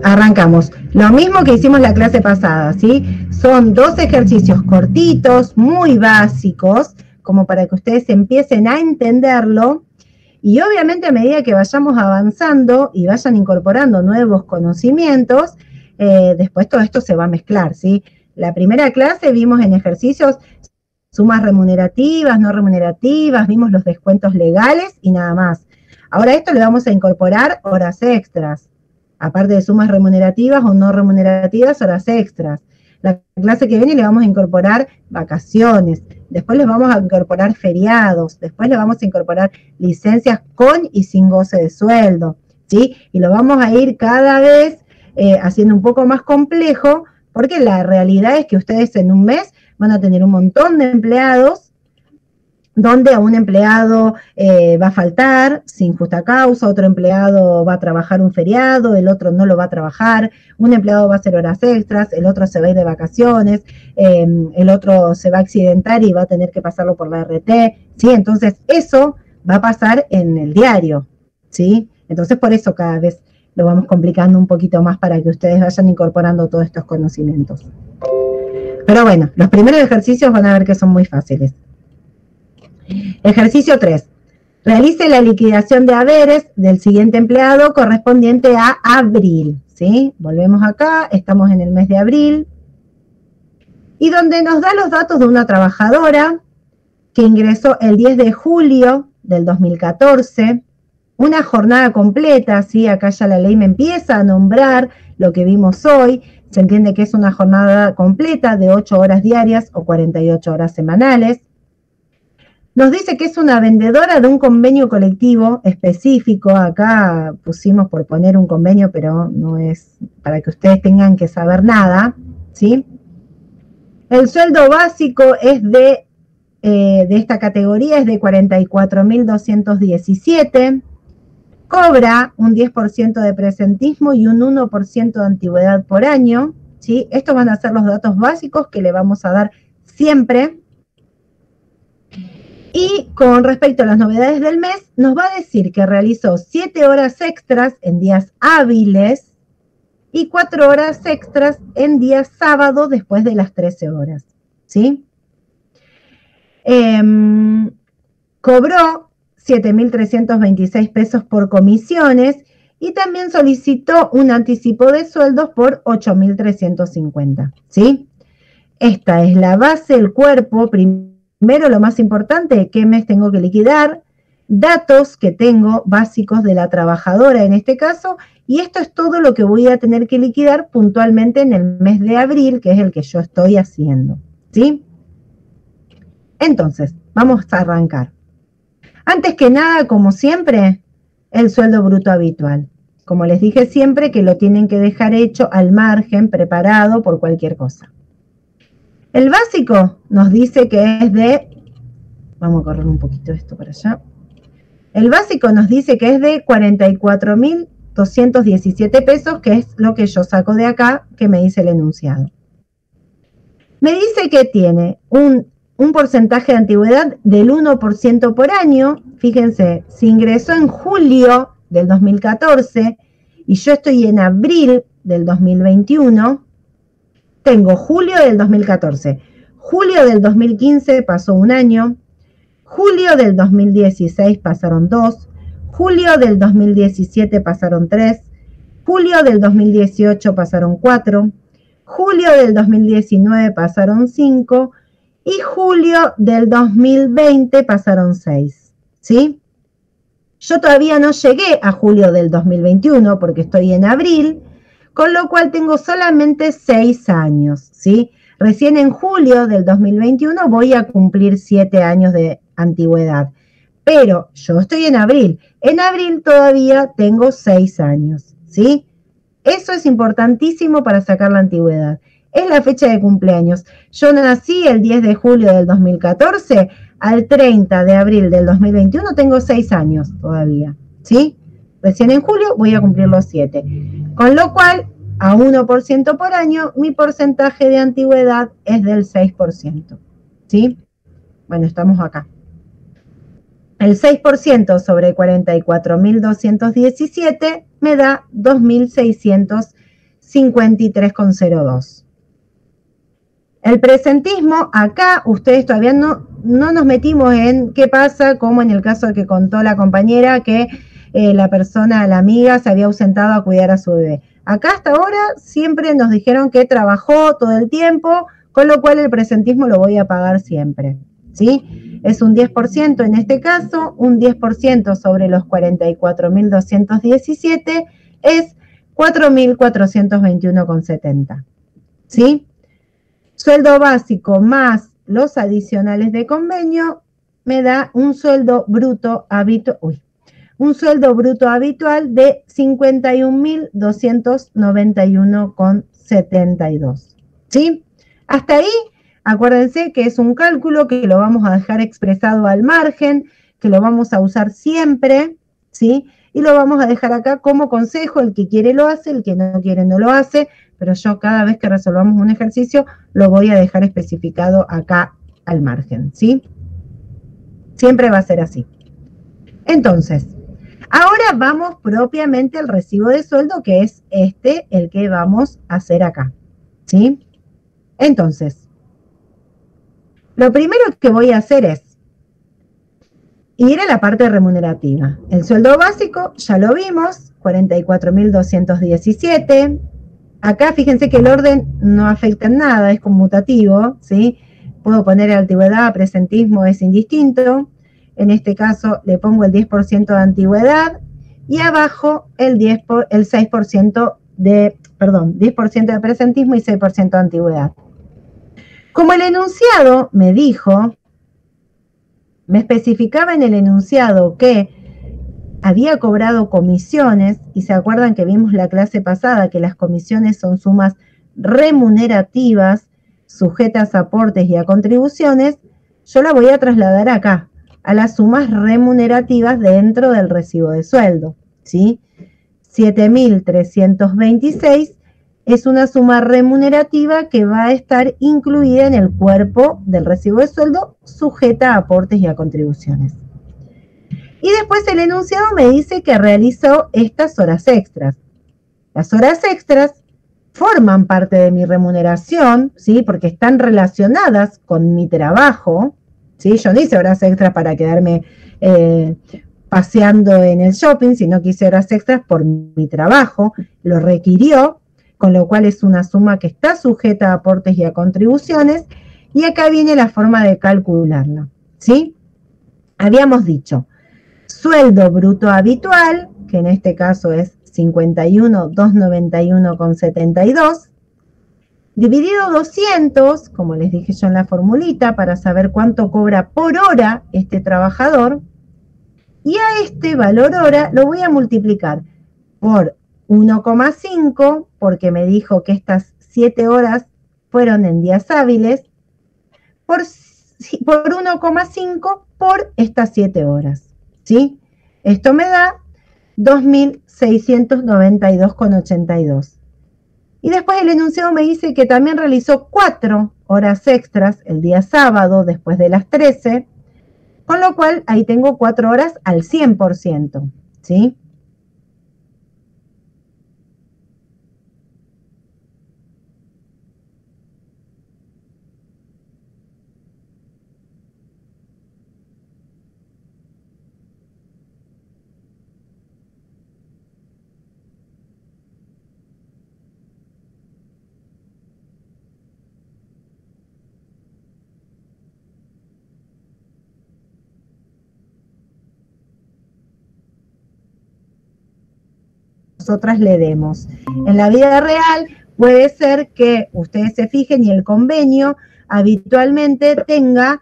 Arrancamos. Lo mismo que hicimos la clase pasada, ¿sí? Son 2 ejercicios cortitos, muy básicos, como para que ustedes empiecen a entenderlo. Y obviamente a medida que vayamos avanzando y vayan incorporando nuevos conocimientos, después todo esto se va a mezclar, ¿sí? La primera clase vimos en ejercicios sumas remunerativas, no remunerativas, vimos los descuentos legales y nada más. Ahora a esto le vamos a incorporar horas extras. Aparte de sumas remunerativas o no remunerativas, horas extras. La clase que viene le vamos a incorporar vacaciones, después les vamos a incorporar feriados, después le vamos a incorporar licencias con y sin goce de sueldo, ¿sí? Y lo vamos a ir cada vez haciendo un poco más complejo, porque la realidad es que ustedes en un mes van a tener un montón de empleados, donde a un empleado va a faltar sin justa causa, otro empleado va a trabajar un feriado, el otro no lo va a trabajar, un empleado va a hacer horas extras, el otro se va a ir de vacaciones, el otro se va a accidentar y va a tener que pasarlo por la RT, ¿sí? Entonces eso va a pasar en el diario, ¿sí? Entonces por eso cada vez lo vamos complicando un poquito más para que ustedes vayan incorporando todos estos conocimientos. Pero bueno, los primeros ejercicios van a ver que son muy fáciles. Ejercicio 3. Realice la liquidación de haberes del siguiente empleado correspondiente a abril, ¿sí? Volvemos acá, estamos en el mes de abril, y donde nos da los datos de una trabajadora que ingresó el 10 de julio del 2014, una jornada completa, ¿sí? Acá ya la ley me empieza a nombrar lo que vimos hoy, se entiende que es una jornada completa de 8 horas diarias o 48 horas semanales. Nos dice que es una vendedora de un convenio colectivo específico. Acá pusimos por poner un convenio, pero no es para que ustedes tengan que saber nada, ¿sí? El sueldo básico es de esta categoría es de 44.217. Cobra un 10% de presentismo y un 1% de antigüedad por año, ¿sí? Estos van a ser los datos básicos que le vamos a dar siempre. Y con respecto a las novedades del mes, nos va a decir que realizó 7 horas extras en días hábiles y 4 horas extras en días sábado después de las 13 horas, ¿sí? Cobró 7.326 pesos por comisiones y también solicitó un anticipo de sueldos por 8.350, ¿sí? Esta es la base, el cuerpo. Primero, lo más importante, qué mes tengo que liquidar, datos que tengo básicos de la trabajadora en este caso, y esto es todo lo que voy a tener que liquidar puntualmente en el mes de abril, que es el que yo estoy haciendo, ¿sí? Entonces, vamos a arrancar. Antes que nada, como siempre, el sueldo bruto habitual. Como les dije siempre, que lo tienen que dejar hecho al margen, preparado por cualquier cosa. El básico nos dice que es de, vamos a correr un poquito esto para allá. El básico nos dice que es de 44.217 pesos, que es lo que yo saco de acá, que me dice el enunciado. Me dice que tiene un porcentaje de antigüedad del 1% por año. Fíjense, se ingresó en julio del 2014 y yo estoy en abril del 2021. Tengo julio del 2014, julio del 2015 pasó un año, julio del 2016 pasaron 2, julio del 2017 pasaron 3, julio del 2018 pasaron 4, julio del 2019 pasaron 5 y julio del 2020 pasaron 6, ¿sí? Yo todavía no llegué a julio del 2021 porque estoy en abril, con lo cual tengo solamente 6 años, ¿sí? Recién en julio del 2021 voy a cumplir 7 años de antigüedad, pero yo estoy en abril todavía tengo 6 años, ¿sí? Eso es importantísimo para sacar la antigüedad. Es la fecha de cumpleaños. Yo nací el 10 de julio del 2014, al 30 de abril del 2021 tengo 6 años todavía, ¿sí? Recién en julio voy a cumplir los 7. Con lo cual, a 1% por año, mi porcentaje de antigüedad es del 6%, ¿sí? Bueno, estamos acá. El 6% sobre 44.217 me da 2.653,02. El presentismo, acá ustedes todavía no nos metimos en qué pasa, como en el caso que contó la compañera, que la persona, la amiga, se había ausentado a cuidar a su bebé. Acá hasta ahora siempre nos dijeron que trabajó todo el tiempo, con lo cual el presentismo lo voy a pagar siempre, ¿sí? Es un 10% en este caso, un 10% sobre los 44.217 es 4.421,70, ¿sí? Sueldo básico más los adicionales de convenio me da un sueldo bruto habitual, de 51.291,72, ¿sí? Hasta ahí, acuérdense que es un cálculo que lo vamos a dejar expresado al margen, que lo vamos a usar siempre, ¿sí? Y lo vamos a dejar acá como consejo, el que quiere lo hace, el que no quiere no lo hace, pero yo cada vez que resolvamos un ejercicio lo voy a dejar especificado acá al margen, ¿sí? Siempre va a ser así. Entonces, ahora vamos propiamente al recibo de sueldo, que es el que vamos a hacer acá, ¿sí? Entonces, lo primero que voy a hacer es ir a la parte remunerativa. El sueldo básico, ya lo vimos, 44.217. Acá fíjense que el orden no afecta en nada, es conmutativo, ¿sí? Puedo poner antigüedad, presentismo, es indistinto. En este caso le pongo el 10% de antigüedad y abajo el 10% de presentismo y 6% de antigüedad. Como el enunciado me especificaba en el enunciado que había cobrado comisiones, y se acuerdan que vimos la clase pasada que las comisiones son sumas remunerativas sujetas a aportes y a contribuciones, yo la voy a trasladar acá, a las sumas remunerativas dentro del recibo de sueldo, ¿sí? 7.326 es una suma remunerativa que va a estar incluida en el cuerpo del recibo de sueldo sujeta a aportes y a contribuciones. Y después el enunciado me dice que realizó estas horas extras. Las horas extras forman parte de mi remuneración, ¿sí? Porque están relacionadas con mi trabajo, ¿sí? Yo no hice horas extras para quedarme paseando en el shopping, sino que hice horas extras por mi trabajo, lo requirió, con lo cual es una suma que está sujeta a aportes y a contribuciones, y acá viene la forma de calcularla, ¿sí? Habíamos dicho, sueldo bruto habitual, que en este caso es 51.291,72, dividido 200, como les dije yo en la formulita, para saber cuánto cobra por hora este trabajador, Y a este valor hora lo voy a multiplicar por 1,5, porque me dijo que estas 7 horas fueron en días hábiles, por 1,5 por estas 7 horas, ¿sí? Esto me da 2.692,82. Y después el enunciado me dice que también realizó 4 horas extras el día sábado después de las 13, con lo cual ahí tengo 4 horas al 100%, ¿sí? Nosotras le demos. En la vida real puede ser que ustedes se fijen y el convenio habitualmente tenga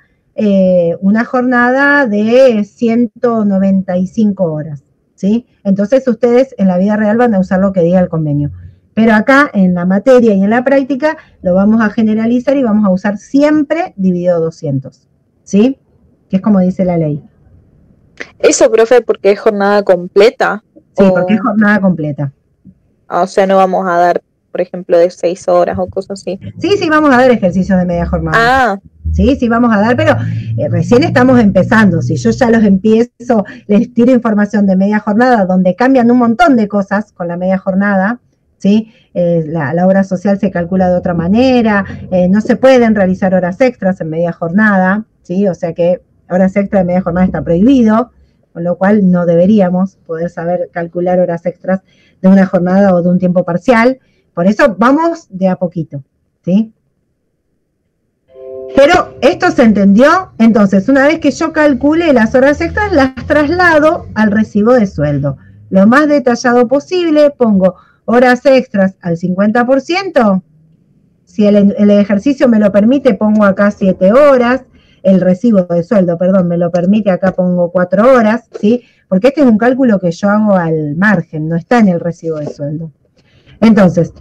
una jornada de 195 horas, ¿sí? Entonces ustedes en la vida real van a usar lo que diga el convenio. Pero acá en la materia y en la práctica lo vamos a generalizar y vamos a usar siempre dividido 200, ¿sí? Que es como dice la ley. Eso, profe, porque es jornada completa. Sí, porque es jornada completa. O sea, no vamos a dar, por ejemplo, de 6 horas o cosas así. Sí, sí, vamos a dar ejercicios de media jornada. Ah. Sí, sí, vamos a dar, pero recién estamos empezando. Si yo ya los empiezo, les tiro información de media jornada, donde cambian un montón de cosas con la media jornada, ¿sí? La obra social se calcula de otra manera, no se pueden realizar horas extras en media jornada, ¿sí? O sea que horas extras en media jornada está prohibido, con lo cual no deberíamos poder saber calcular horas extras de una jornada o de un tiempo parcial. Por eso vamos de a poquito, ¿sí? Pero esto se entendió. Entonces, una vez que yo calcule las horas extras, las traslado al recibo de sueldo. Lo más detallado posible, pongo horas extras al 50%. Si el ejercicio me lo permite, pongo acá 7 horas. El recibo de sueldo, perdón, me lo permite, acá pongo 4 horas, ¿sí? Porque este es un cálculo que yo hago al margen, no está en el recibo de sueldo. Entonces,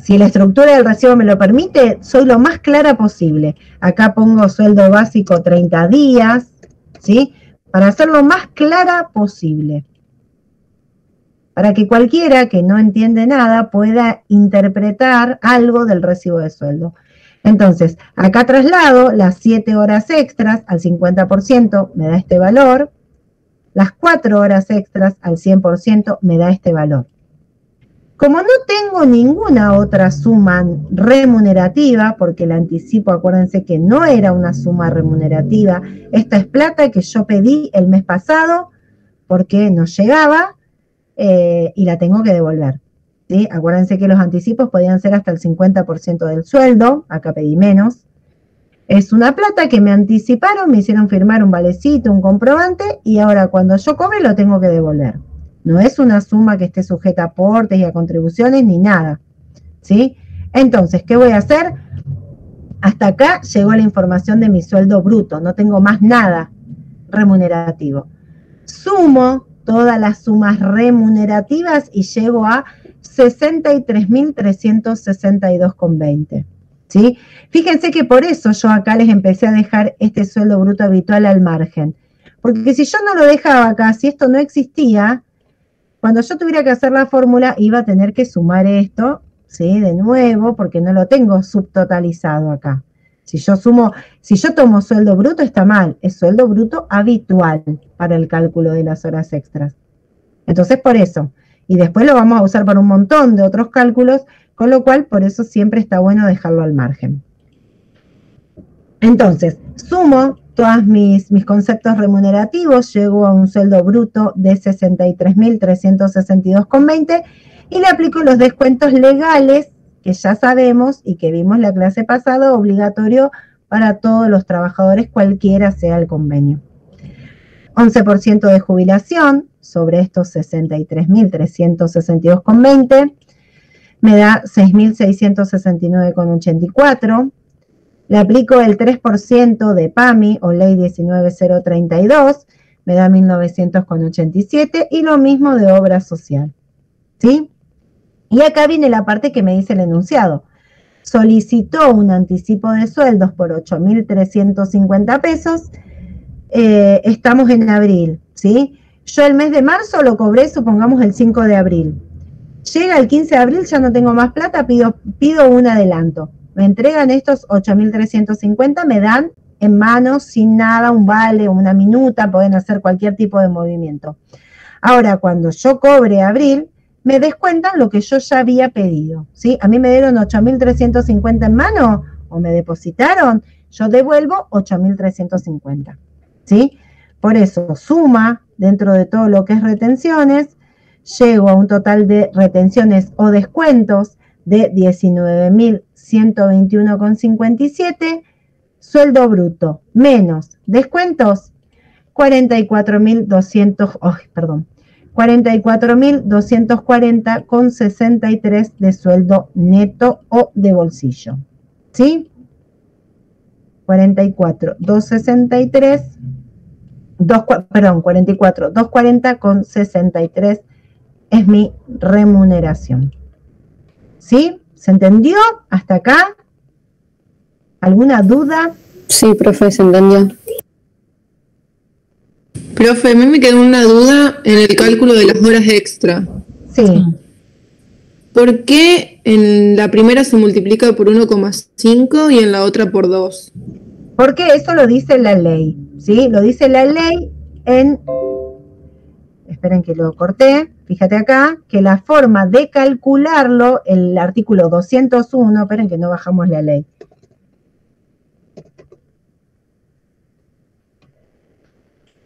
si la estructura del recibo me lo permite, soy lo más clara posible. Acá pongo sueldo básico 30 días, ¿sí? Para hacerlo más clara posible. Para que cualquiera que no entiende nada pueda interpretar algo del recibo de sueldo. Entonces, acá traslado las 7 horas extras al 50%, me da este valor. Las 4 horas extras al 100% me da este valor. Como no tengo ninguna otra suma remunerativa, porque el anticipo, acuérdense que no era una suma remunerativa, esta es plata que yo pedí el mes pasado porque no llegaba y la tengo que devolver. ¿Sí? Acuérdense que los anticipos podían ser hasta el 50% del sueldo, acá pedí menos. Es una plata que me anticiparon, me hicieron firmar un valecito, un comprobante, y ahora cuando yo cobre lo tengo que devolver. No es una suma que esté sujeta a aportes y a contribuciones ni nada, ¿sí? Entonces, ¿qué voy a hacer? Hasta acá llegó la información de mi sueldo bruto, no tengo más nada remunerativo. Sumo todas las sumas remunerativas y llego a 63.362,20, ¿sí? Fíjense que por eso yo acá les empecé a dejar este sueldo bruto habitual al margen. Porque si yo no lo dejaba acá, si esto no existía, cuando yo tuviera que hacer la fórmula iba a tener que sumar esto, ¿sí? De nuevo, porque no lo tengo subtotalizado acá. Si yo tomo sueldo bruto está mal, es sueldo bruto habitual para el cálculo de las horas extras. Entonces por eso. Y después lo vamos a usar para un montón de otros cálculos, con lo cual por eso siempre está bueno dejarlo al margen. Entonces, sumo todos mis conceptos remunerativos, llego a un sueldo bruto de 63.362,20 y le aplico los descuentos legales que ya sabemos y que vimos la clase pasada, obligatorio para todos los trabajadores, cualquiera sea el convenio. 11% de jubilación sobre estos 63.362,20 me da 6.669,84. Le aplico el 3% de PAMI o ley 19.032, me da 1.900,87 y lo mismo de obra social, ¿sí? Y acá viene la parte que me dice el enunciado. Solicitó un anticipo de sueldos por 8.350 pesos, estamos en abril, ¿sí? Yo el mes de marzo lo cobré, supongamos, el 5 de abril. Llega el 15 de abril, ya no tengo más plata, pido un adelanto. Me entregan estos 8.350, me dan en manos, sin nada, un vale, una minuta, pueden hacer cualquier tipo de movimiento. Ahora, cuando yo cobre abril, me descuentan lo que yo ya había pedido, ¿sí? A mí me dieron 8.350 en mano, o me depositaron, yo devuelvo 8.350, ¿sí? Por eso, suma, dentro de todo lo que es retenciones, llego a un total de retenciones o descuentos de 19.121,57, sueldo bruto, menos descuentos, 44.240,63 de sueldo neto o de bolsillo, ¿sí? 44.240,63 es mi remuneración, ¿sí? ¿Se entendió hasta acá? ¿Alguna duda? Sí, profe, se entendió. Profe, a mí me quedó una duda en el cálculo de las horas extra. Sí. ¿Por qué en la primera se multiplica por 1,5 y en la otra por 2? Porque eso lo dice la ley, ¿sí? Lo dice la ley en... Esperen que lo corté. Fíjate acá que la forma de calcularlo, el artículo 201, esperen que no bajamos la ley.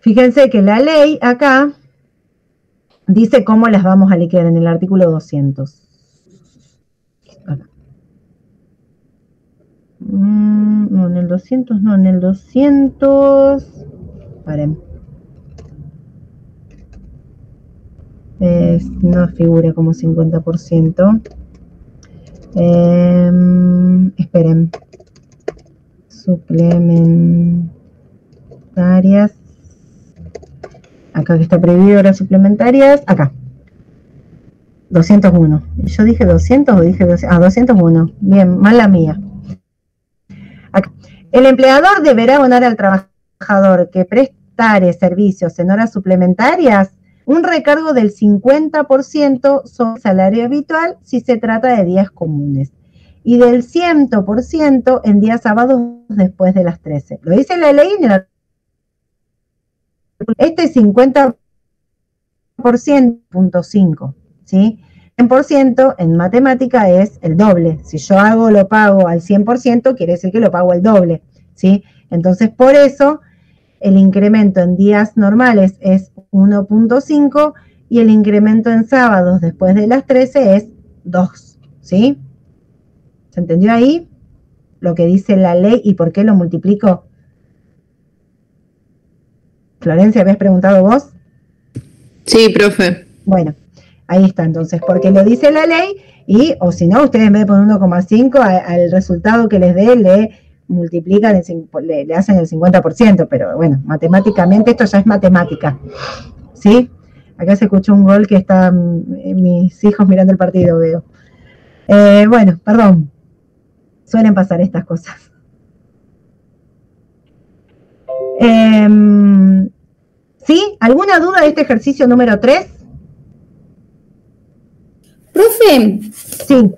Fíjense que la ley acá dice cómo las vamos a liquidar en el artículo 200. No, en el 200 no, en el 200... Paren. No figura como 50%. Esperen. Suplementarias. Acá que está prohibido horas suplementarias. Acá. 201. ¿Yo dije 200 o dije 200? 201. Bien, mala mía. Acá. El empleador deberá abonar al trabajador que prestare servicios en horas suplementarias un recargo del 50% sobre el salario habitual si se trata de días comunes y del 100% en días sábados después de las 13. Lo dice la ley en el... Este 50%, ¿sí? 100% en matemática es el doble. Si yo lo pago al 100%, quiere decir que lo pago el doble, ¿sí? Entonces, por eso, el incremento en días normales es 1.5 y el incremento en sábados después de las 13 es 2, ¿sí? ¿Se entendió ahí lo que dice la ley y por qué lo multiplico? Florencia, ¿habías preguntado vos? Sí, profe. Bueno, ahí está entonces, porque lo dice la ley y, o si no, ustedes en vez de poner 1,5 al resultado que les dé, le multiplican, le hacen el 50%, pero bueno, matemáticamente esto ya es matemática, ¿sí? Acá se escuchó un gol que están mis hijos mirando el partido, veo. Bueno, perdón, suelen pasar estas cosas. ¿Sí? ¿Alguna duda de este ejercicio número 3? Profe. Sí.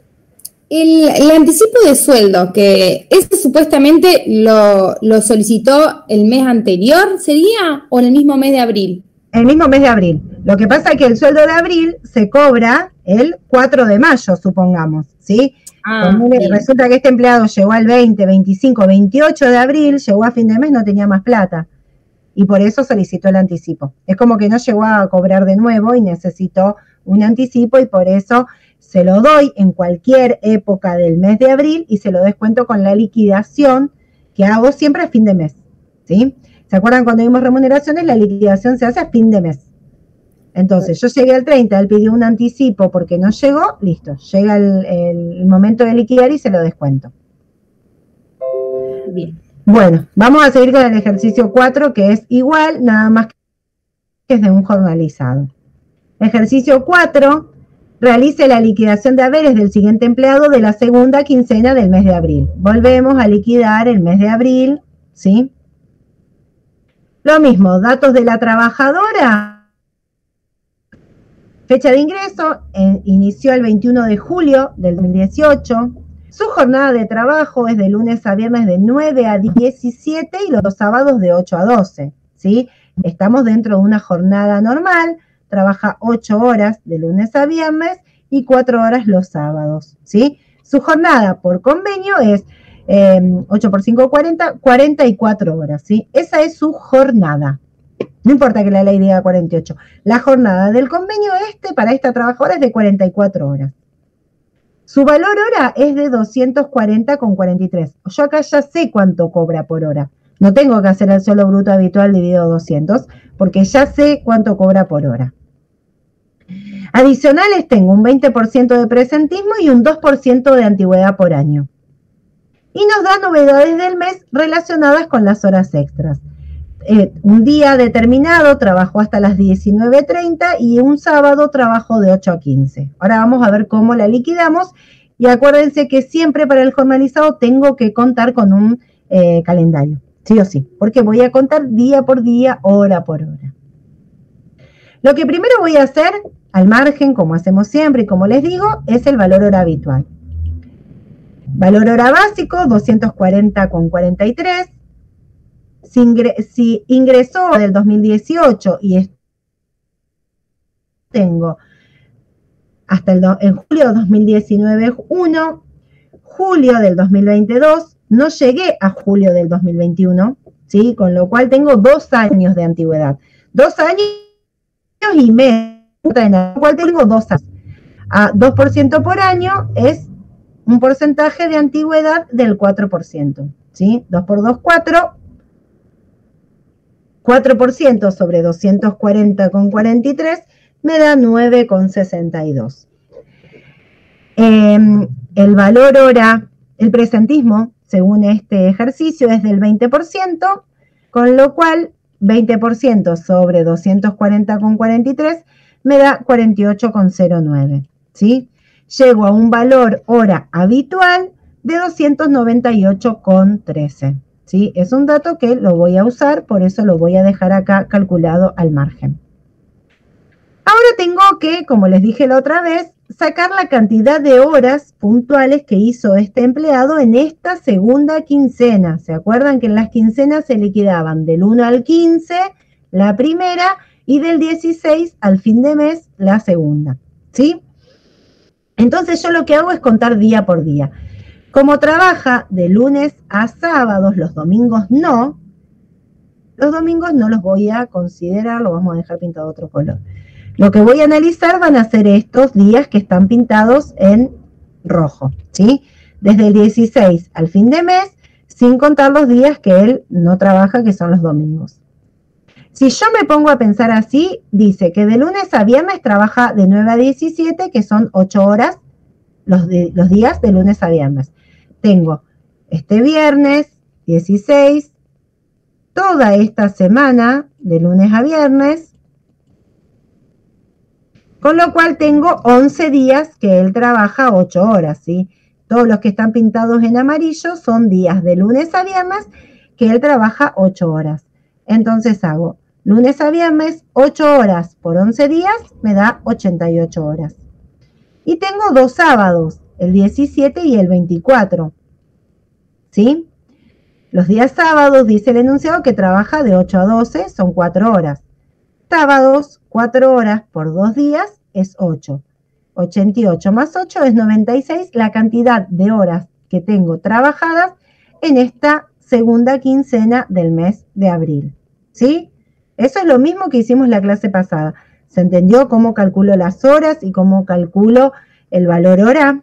El anticipo de sueldo, que ese supuestamente lo solicitó el mes anterior, ¿sería? ¿O en el mismo mes de abril? El mismo mes de abril. Lo que pasa es que el sueldo de abril se cobra el 4 de mayo, supongamos, ¿sí? Resulta que este empleado llegó al 20, 25, 28 de abril, llegó a fin de mes, no tenía más plata. Y por eso solicitó el anticipo. Es como que no llegó a cobrar de nuevo y necesitó un anticipo y por eso se lo doy en cualquier época del mes de abril y se lo descuento con la liquidación que hago siempre a fin de mes, ¿sí? ¿Se acuerdan cuando vimos remuneraciones? La liquidación se hace a fin de mes. Entonces, yo llegué al 30, él pidió un anticipo porque no llegó, listo, llega el momento de liquidar y se lo descuento. Bien. Bueno, vamos a seguir con el ejercicio 4, que es igual, nada más es de un jornalizado. Ejercicio 4. Realice la liquidación de haberes del siguiente empleado de la segunda quincena del mes de abril. Volvemos a liquidar el mes de abril, ¿sí? Lo mismo, datos de la trabajadora. Fecha de ingreso, inició el 21 de julio del 2018. Su jornada de trabajo es de lunes a viernes de 9 a 17 y los sábados de 8 a 12, ¿sí? Estamos dentro de una jornada normal. Trabaja 8 horas de lunes a viernes y 4 horas los sábados, ¿sí? Su jornada por convenio es 8 por 5, 40, 44 horas, ¿sí? Esa es su jornada. No importa que la ley diga 48. La jornada del convenio para esta trabajadora es de 44 horas. Su valor hora es de 240,43. Yo acá ya sé cuánto cobra por hora. No tengo que hacer el sueldo bruto habitual dividido 200, porque ya sé cuánto cobra por hora. Adicionales tengo un 20% de presentismo y un 2% de antigüedad por año. Y nos da novedades del mes relacionadas con las horas extras. Un día determinado trabajo hasta las 19:30 y un sábado trabajo de 8 a 15. Ahora vamos a ver cómo la liquidamos. Y acuérdense que siempre para el jornalizado tengo que contar con un calendario. Sí o sí, porque voy a contar día por día, hora por hora. Lo que primero voy a hacer, al margen, como hacemos siempre y como les digo, es el valor hora habitual. Valor hora básico, 240,43. Si ingresó del 2018 y tengo hasta en julio de 2019 1, julio del 2022, no llegué a julio del 2021, ¿sí? Con lo cual tengo 2 años de antigüedad. 2 años y medio, en lo cual tengo 2 años. A 2% por año es un porcentaje de antigüedad del 4%, ¿sí? 2 por 2, 4. 4% sobre 240,43 me da 9,62. El valor hora, el presentismo, según este ejercicio, es del 20%, con lo cual 20% sobre 240,43 me da 48,09, ¿sí? Llego a un valor hora habitual de 298,13, ¿sí? Es un dato que lo voy a usar, por eso lo voy a dejar acá calculado al margen. Ahora tengo que, como les dije la otra vez, sacar la cantidad de horas puntuales que hizo este empleado en esta segunda quincena. ¿Se acuerdan que en las quincenas se liquidaban del 1 al 15 la primera y del 16 al fin de mes la segunda? ¿Sí? Entonces yo lo que hago es contar día por día. Como trabaja de lunes a sábados, los domingos no los voy a considerar, lo vamos a dejar pintado de otro color. Lo que voy a analizar van a ser estos días que están pintados en rojo, ¿sí? Desde el 16 al fin de mes, sin contar los días que él no trabaja, que son los domingos. Si yo me pongo a pensar así, dice que de lunes a viernes trabaja de 9 a 17, que son 8 horas los días de lunes a viernes. Tengo este viernes 16, toda esta semana de lunes a viernes, con lo cual tengo 11 días que él trabaja 8 horas, ¿sí? Todos los que están pintados en amarillo son días de lunes a viernes que él trabaja 8 horas. Entonces hago lunes a viernes 8 horas por 11 días, me da 88 horas. Y tengo 2 sábados, el 17 y el 24, ¿sí? Los días sábados, dice el enunciado, que trabaja de 8 a 12, son 4 horas. Sábados, 4 horas por 2 días es 8. 88 más 8 es 96, la cantidad de horas que tengo trabajadas en esta segunda quincena del mes de abril, ¿sí? Eso es lo mismo que hicimos la clase pasada. ¿Se entendió cómo calculo las horas y cómo calculo el valor hora?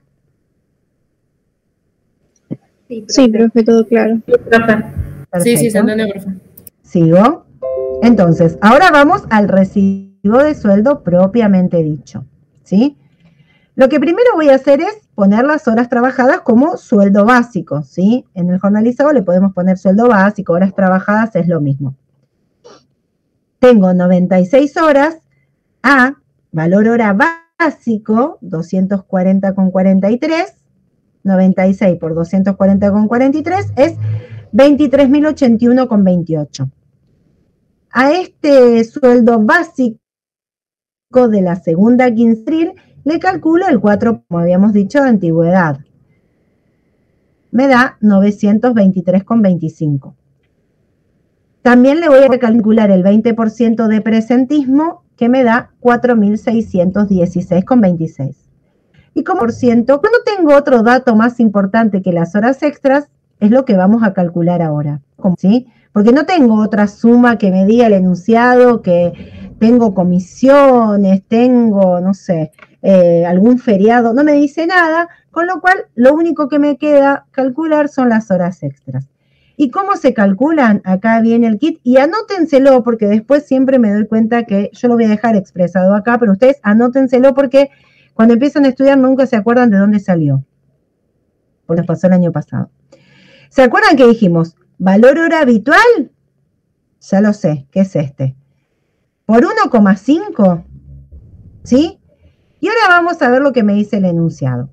Sí, profe, todo claro. Sí, se entendió, profe. ¿Sigo? Entonces, ahora vamos al recibo de sueldo propiamente dicho, ¿sí? Lo que primero voy a hacer es poner las horas trabajadas como sueldo básico, ¿sí? En el jornalizado le podemos poner sueldo básico, horas trabajadas es lo mismo. tengo 96 horas a valor hora básico, 240,43, 96 por 240,43 es 23.081,28. A este sueldo básico de la segunda quincenal le calculo el 4, como habíamos dicho, de antigüedad. Me da 923,25. También le voy a calcular el 20% de presentismo, que me da 4.616,26. Y como por ciento, cuando tengo otro dato más importante que las horas extras, es lo que vamos a calcular ahora. ¿Sí? Porque no tengo otra suma que me diga el enunciado, que tengo comisiones, tengo, no sé, algún feriado, no me dice nada, con lo cual lo único que me queda calcular son las horas extras. ¿Y cómo se calculan? Acá viene el kit y anótenselo porque después siempre me doy cuenta que yo lo voy a dejar expresado acá, pero ustedes anótenselo porque cuando empiezan a estudiar nunca se acuerdan de dónde salió. Porque nos pasó el año pasado. ¿Se acuerdan que dijimos? ¿Valor hora habitual? Ya lo sé, ¿qué es este? Por 1,5, ¿sí? Y ahora vamos a ver lo que me dice el enunciado.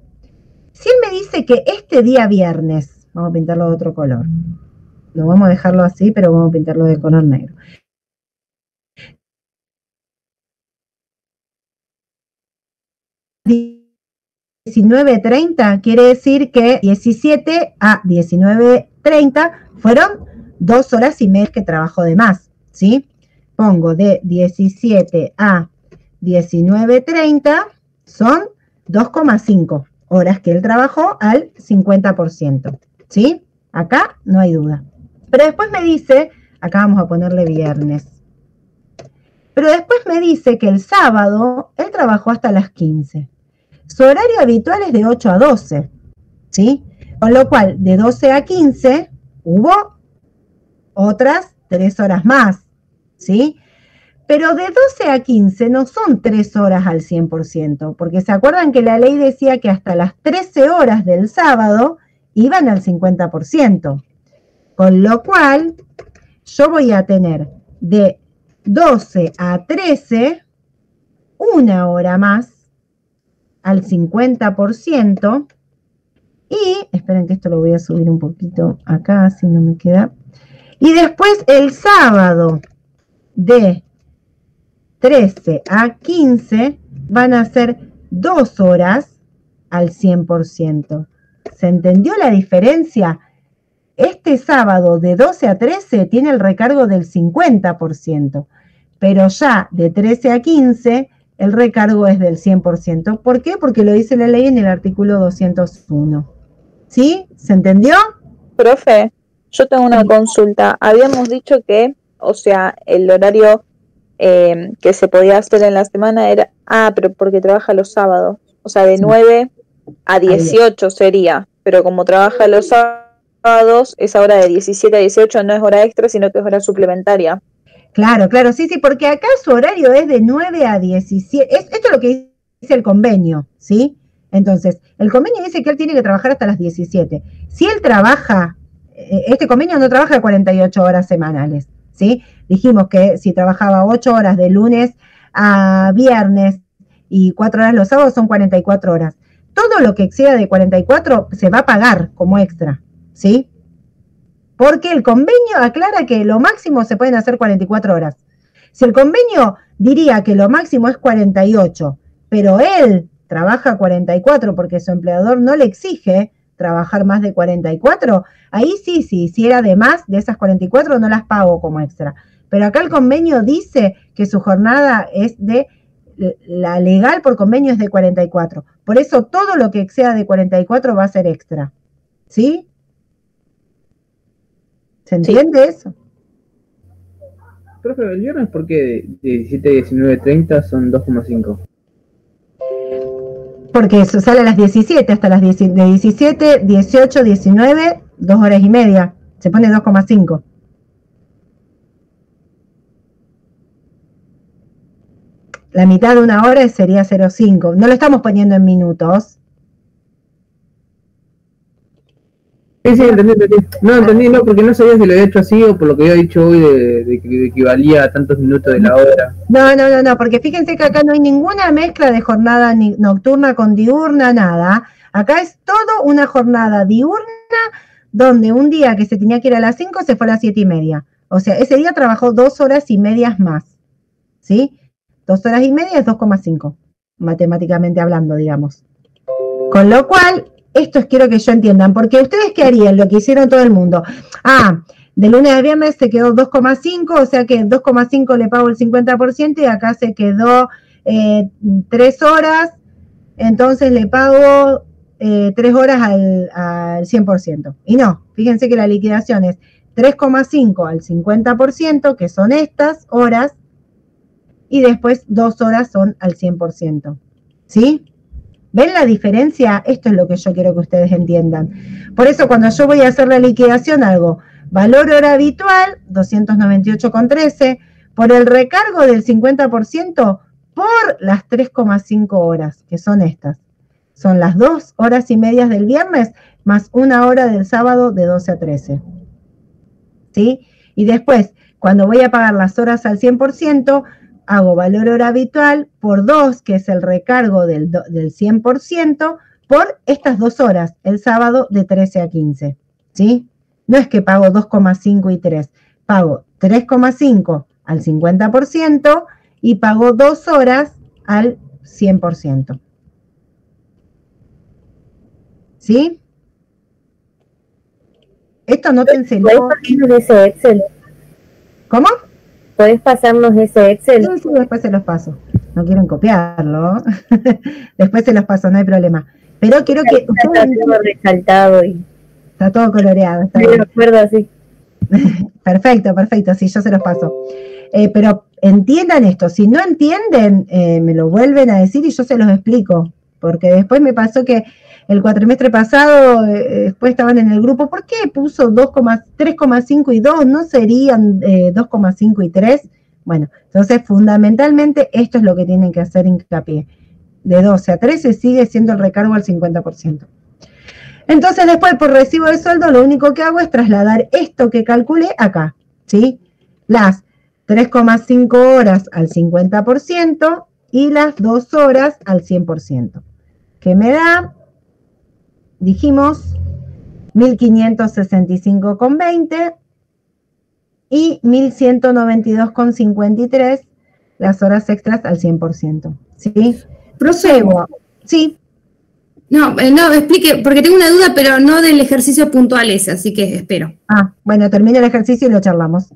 Si él me dice que este día viernes, vamos a pintarlo de otro color. No vamos a dejarlo así, pero vamos a pintarlo de color negro. $19.30 quiere decir que 17 a 19.30 fueron 2 horas y media que trabajo de más, ¿sí? Pongo de 17 a 19.30 son 2,5 horas que él trabajó al 50%, ¿sí? Acá no hay duda. Pero después me dice, acá vamos a ponerle viernes. Pero después me dice que el sábado él trabajó hasta las 15. Su horario habitual es de 8 a 12, ¿sí? Con lo cual, de 12 a 15 hubo otras 3 horas más, ¿sí? Pero de 12 a 15 no son 3 horas al 100%, porque se acuerdan que la ley decía que hasta las 13 horas del sábado iban al 50%. Con lo cual, yo voy a tener de 12 a 13, 1 hora más al 50%. Y, esperen que esto lo voy a subir un poquito acá, si no me queda. Y después el sábado de 13 a 15 van a ser 2 horas al 100%. ¿Se entendió la diferencia? Este sábado de 12 a 13 tiene el recargo del 50%, pero ya de 13 a 15 el recargo es del 100%. ¿Por qué? Porque lo dice la ley en el artículo 201. ¿Sí? ¿Se entendió? Profe, yo tengo una consulta. Habíamos dicho que, o sea, el horario que se podía hacer en la semana era, pero porque trabaja los sábados, o sea, de 9 a 18 sería, pero como trabaja los sábados, esa hora de 17 a 18 no es hora extra, sino que es hora suplementaria. Claro, claro, sí, porque acá su horario es de 9 a 17, esto es lo que dice el convenio, ¿sí? Entonces, el convenio dice que él tiene que trabajar hasta las 17. Si él trabaja, este convenio no trabaja 48 horas semanales, ¿sí? Dijimos que si trabajaba 8 horas de lunes a viernes y 4 horas los sábados son 44 horas. Todo lo que exceda de 44 se va a pagar como extra, ¿sí? Porque el convenio aclara que lo máximo se pueden hacer 44 horas. Si el convenio diría que lo máximo es 48, pero él trabaja 44 porque su empleador no le exige trabajar más de 44, ahí sí, si hiciera de más de esas 44 no las pago como extra. Pero acá el convenio dice que su jornada es de, la legal por convenio es de 44. Por eso todo lo que exceda de 44 va a ser extra. ¿Sí? ¿Se entiende eso? Profe, ¿el viernes por qué de 17 a 19.30 son 2,5? Porque eso sale a las 17, hasta las 10, de 17, 18, 19, 2 horas y media. Se pone 2,5. La mitad de una hora sería 0,5. No lo estamos poniendo en minutos. Sí, entendí. No, entendí, no, porque no sabía si lo había hecho así o por lo que había dicho hoy de que equivalía a tantos minutos de la hora. No, porque fíjense que acá no hay ninguna mezcla de jornada ni nocturna con diurna, nada. Acá es todo una jornada diurna donde un día que se tenía que ir a las 5 se fue a las 7:30. O sea, ese día trabajó 2 horas y medias más, ¿sí? 2 horas y media es 2,5, matemáticamente hablando, digamos. Con lo cual, esto quiero que yo entiendan, porque ustedes ¿qué harían? Lo que hicieron todo el mundo. De lunes a viernes se quedó 2,5, o sea que 2,5 le pago el 50% y acá se quedó 3 horas, entonces le pago 3 horas al 100%. Y no, fíjense que la liquidación es 3,5 al 50%, que son estas horas, y después 2 horas son al 100%. ¿Sí? ¿Ven la diferencia? Esto es lo que yo quiero que ustedes entiendan. Por eso cuando yo voy a hacer la liquidación hago valor hora habitual, 298,13, por el recargo del 50%, por las 3,5 horas, que son estas. Son las 2 horas y medias del viernes, más 1 hora del sábado de 12 a 13. ¿Sí? Y después, cuando voy a pagar las horas al 100%, hago valor hora habitual por 2, que es el recargo del 100%, por estas 2 horas, el sábado de 13 a 15. ¿Sí? No es que pago 2,5 y 3, pago 3,5 al 50% y pago 2 horas al 100%. ¿Sí? Esto anótenselo. ¿Puedes pasarnos ese Excel? ¿Cómo? ¿Puedes pasarnos ese Excel? Sí, después se los paso. No quieren copiarlo. Después se los paso, no hay problema. Pero quiero que... Está todo resaltado y... Está todo coloreado. Está bien. Me acuerdo así. Perfecto, sí, yo se los paso. Pero entiendan esto. Si no entienden, me lo vuelven a decir y yo se los explico. Porque después me pasó que el cuatrimestre pasado, después estaban en el grupo, ¿por qué puso 3,5 y 2? ¿No serían 2,5 y 3? Bueno, entonces fundamentalmente esto es lo que tienen que hacer hincapié. De 12 a 13 sigue siendo el recargo al 50%. Entonces después por recibo de sueldo lo único que hago es trasladar esto que calculé acá, ¿sí? Las 3,5 horas al 50% y las 2 horas al 100%. Que me da, dijimos, 1.565,20 y 1.192,53 las horas extras al 100%. ¿Sí? Procedo. Sí. No, explique, porque tengo una duda, pero no del ejercicio puntual ese, así que espero. Bueno, termino el ejercicio y lo charlamos.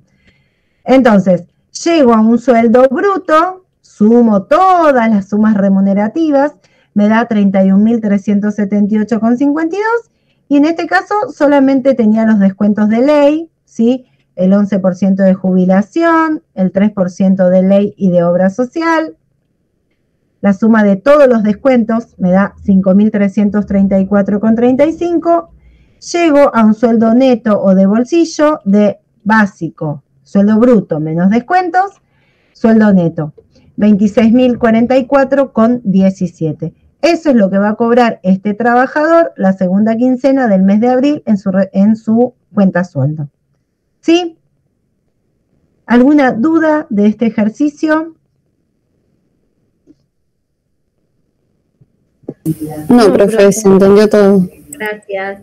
Entonces, llego a un sueldo bruto, sumo todas las sumas remunerativas, me da 31.378,52 y en este caso solamente tenía los descuentos de ley, ¿sí? El 11% de jubilación, el 3% de ley y de obra social. La suma de todos los descuentos me da 5.334,35. Llego a un sueldo neto o de bolsillo de básico, sueldo bruto menos descuentos, sueldo neto, 26.044,17. Eso es lo que va a cobrar este trabajador la segunda quincena del mes de abril en su cuenta sueldo. ¿Sí? ¿Alguna duda de este ejercicio? No, profe, se entendió todo. Gracias.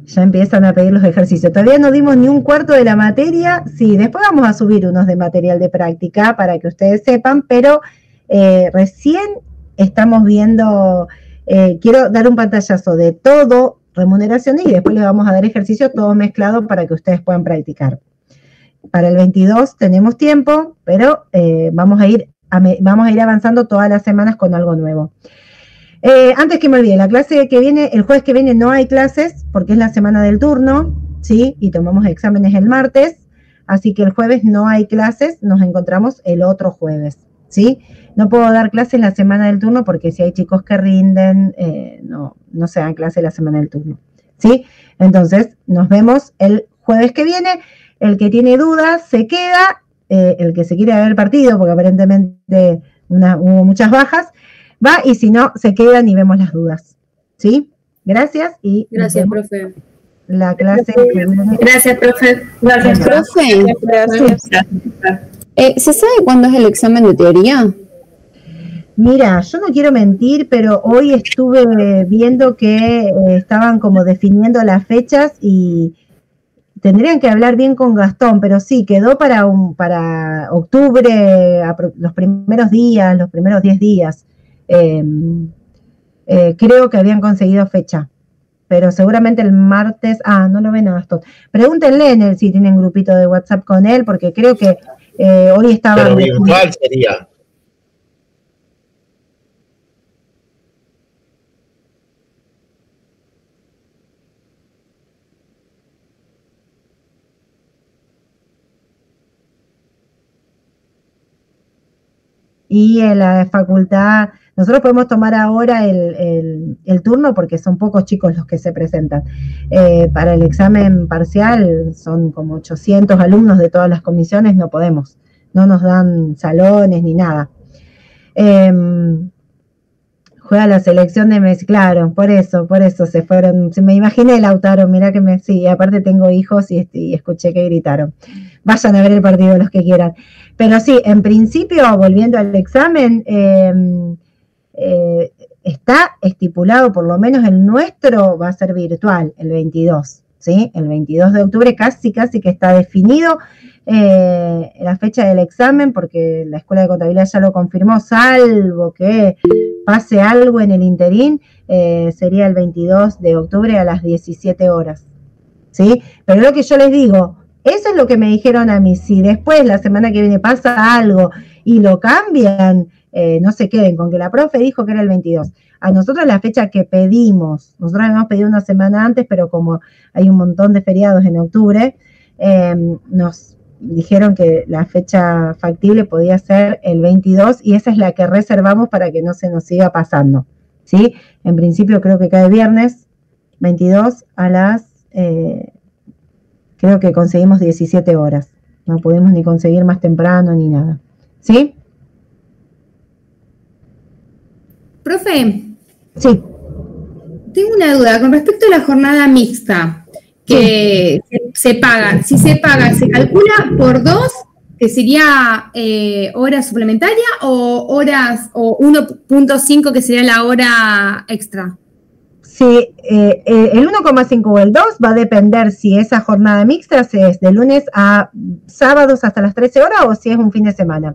Ya empiezan a pedir los ejercicios. Todavía no dimos ni un cuarto de la materia. Sí, después vamos a subir unos de material de práctica para que ustedes sepan, pero recién estamos viendo, quiero dar un pantallazo de todo, remuneraciones, y después les vamos a dar ejercicios todos mezclados para que ustedes puedan practicar. Para el 22 tenemos tiempo, pero vamos a ir avanzando todas las semanas con algo nuevo. Antes que me olvide, la clase que viene, el jueves que viene no hay clases, porque es la semana del turno, ¿sí? Y tomamos exámenes el martes, así que el jueves no hay clases, nos encontramos el otro jueves, ¿sí? No puedo dar clases la semana del turno porque si hay chicos que rinden, no se dan clases la semana del turno, ¿sí? Entonces, nos vemos el jueves que viene. El que tiene dudas se queda, el que se quiere ver partido, porque aparentemente hubo muchas bajas, va, y si no, se quedan y vemos las dudas, ¿sí? Gracias y gracias, profe. La clase. Gracias, profe. Gracias, profe. Gracias. ¿Se sabe cuándo es el examen de teoría? Mira, yo no quiero mentir, pero hoy estuve viendo que estaban como definiendo las fechas y tendrían que hablar bien con Gastón, pero sí, quedó para octubre, los primeros 10 días. Creo que habían conseguido fecha, pero seguramente el martes, no lo ven a Gastón. Pregúntenle en él si tienen grupito de WhatsApp con él, porque creo que hoy estaba... Pero virtual sería. Y en la facultad, nosotros podemos tomar ahora el turno porque son pocos chicos los que se presentan. Para el examen parcial son como 800 alumnos de todas las comisiones, no podemos, no nos dan salones ni nada. Juega la selección de Messi, claro, por eso se fueron. Me imaginé, Lautaro, mirá que sí, aparte tengo hijos y escuché que gritaron. Vayan a ver el partido los que quieran. Pero sí, en principio, volviendo al examen, está estipulado, por lo menos el nuestro va a ser virtual, el 22, ¿sí? El 22 de octubre casi que está definido la fecha del examen, porque la Escuela de Contabilidad ya lo confirmó, salvo que pase algo en el interín, sería el 22 de octubre a las 17 horas, ¿sí? Pero lo que yo les digo, eso es lo que me dijeron a mí. Si después la semana que viene pasa algo y lo cambian, no se queden con que la profe dijo que era el 22. A nosotros la fecha que pedimos, nosotros habíamos pedido una semana antes, pero como hay un montón de feriados en octubre, nos dijeron que la fecha factible podía ser el 22 y esa es la que reservamos para que no se nos siga pasando, ¿sí? En principio creo que cae viernes 22 a las... creo que conseguimos 17 horas. No pudimos ni conseguir más temprano ni nada. ¿Sí? Profe. Sí. Tengo una duda con respecto a la jornada mixta que se paga. Si se paga, ¿se calcula por 2, que sería hora suplementaria, o horas, o 1.5, que sería la hora extra? Sí, el 1,5 o el 2 va a depender si esa jornada mixta es de lunes a sábados hasta las 13 horas o si es un fin de semana.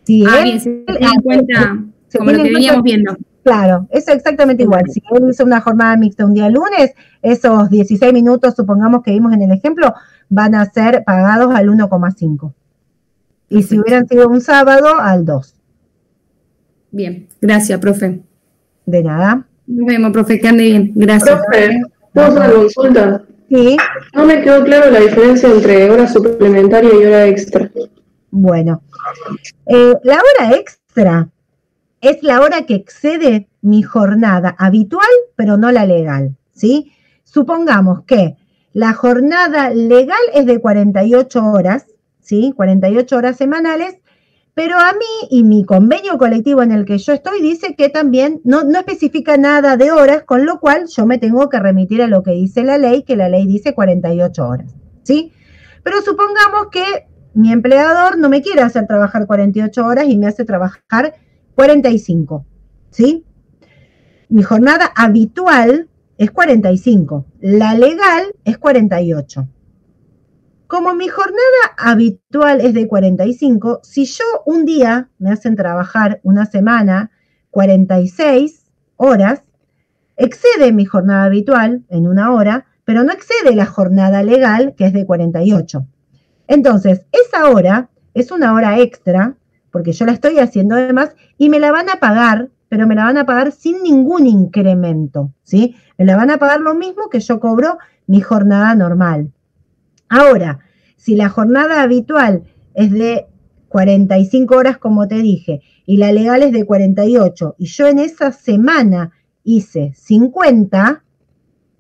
Si bien, se tiene en cuenta como lo que veníamos viendo. Claro, es exactamente igual. Si él hizo una jornada mixta un día lunes, esos 16 minutos, supongamos que vimos en el ejemplo, van a ser pagados al 1,5. Y si hubieran sido un sábado, al 2. Bien, gracias, profe. De nada. Nos vemos, profe, que ande bien. Gracias. Profe, ¿puedo hacer una consulta? Sí. No me quedó claro la diferencia entre hora suplementaria y hora extra. Bueno, la hora extra es la hora que excede mi jornada habitual, pero no la legal, ¿sí? Supongamos que la jornada legal es de 48 horas, ¿sí? 48 horas semanales, pero a mí y mi convenio colectivo en el que yo estoy dice que también no especifica nada de horas, con lo cual yo me tengo que remitir a lo que dice la ley, que la ley dice 48 horas, ¿sí? Pero supongamos que mi empleador no me quiere hacer trabajar 48 horas y me hace trabajar 45, ¿sí? Mi jornada habitual es 45, la legal es 48. Como mi jornada habitual es de 45, si yo un día me hacen trabajar una semana 46 horas, excede mi jornada habitual en una hora, pero no excede la jornada legal, que es de 48. Entonces, esa hora es una hora extra, porque yo la estoy haciendo además, y me la van a pagar, pero me la van a pagar sin ningún incremento, ¿sí? Me la van a pagar lo mismo que yo cobro mi jornada normal. Ahora, si la jornada habitual es de 45 horas, como te dije, y la legal es de 48, y yo en esa semana hice 50,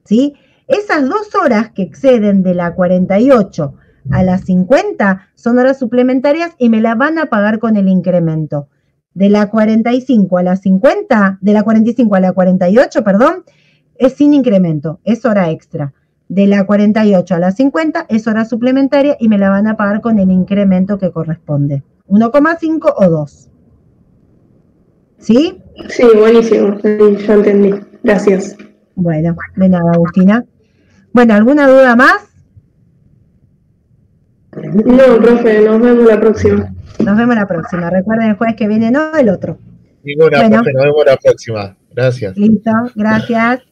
¿sí? Esas 2 horas que exceden de la 48 a las 50 son horas suplementarias y me la van a pagar con el incremento. De la 45 a la 50, de la 45 a la 48, perdón, es sin incremento, es hora extra. De la 48 a la 50 es hora suplementaria y me la van a pagar con el incremento que corresponde. 1,5 o 2. ¿Sí? Sí, buenísimo, sí, ya entendí. Gracias. Bueno, de nada, Agustina. Bueno, ¿alguna duda más? No, profe, nos vemos la próxima. Nos vemos la próxima. Recuerden el jueves que viene, no el otro. Ninguna, profe, nos vemos la próxima. Gracias. Listo, gracias.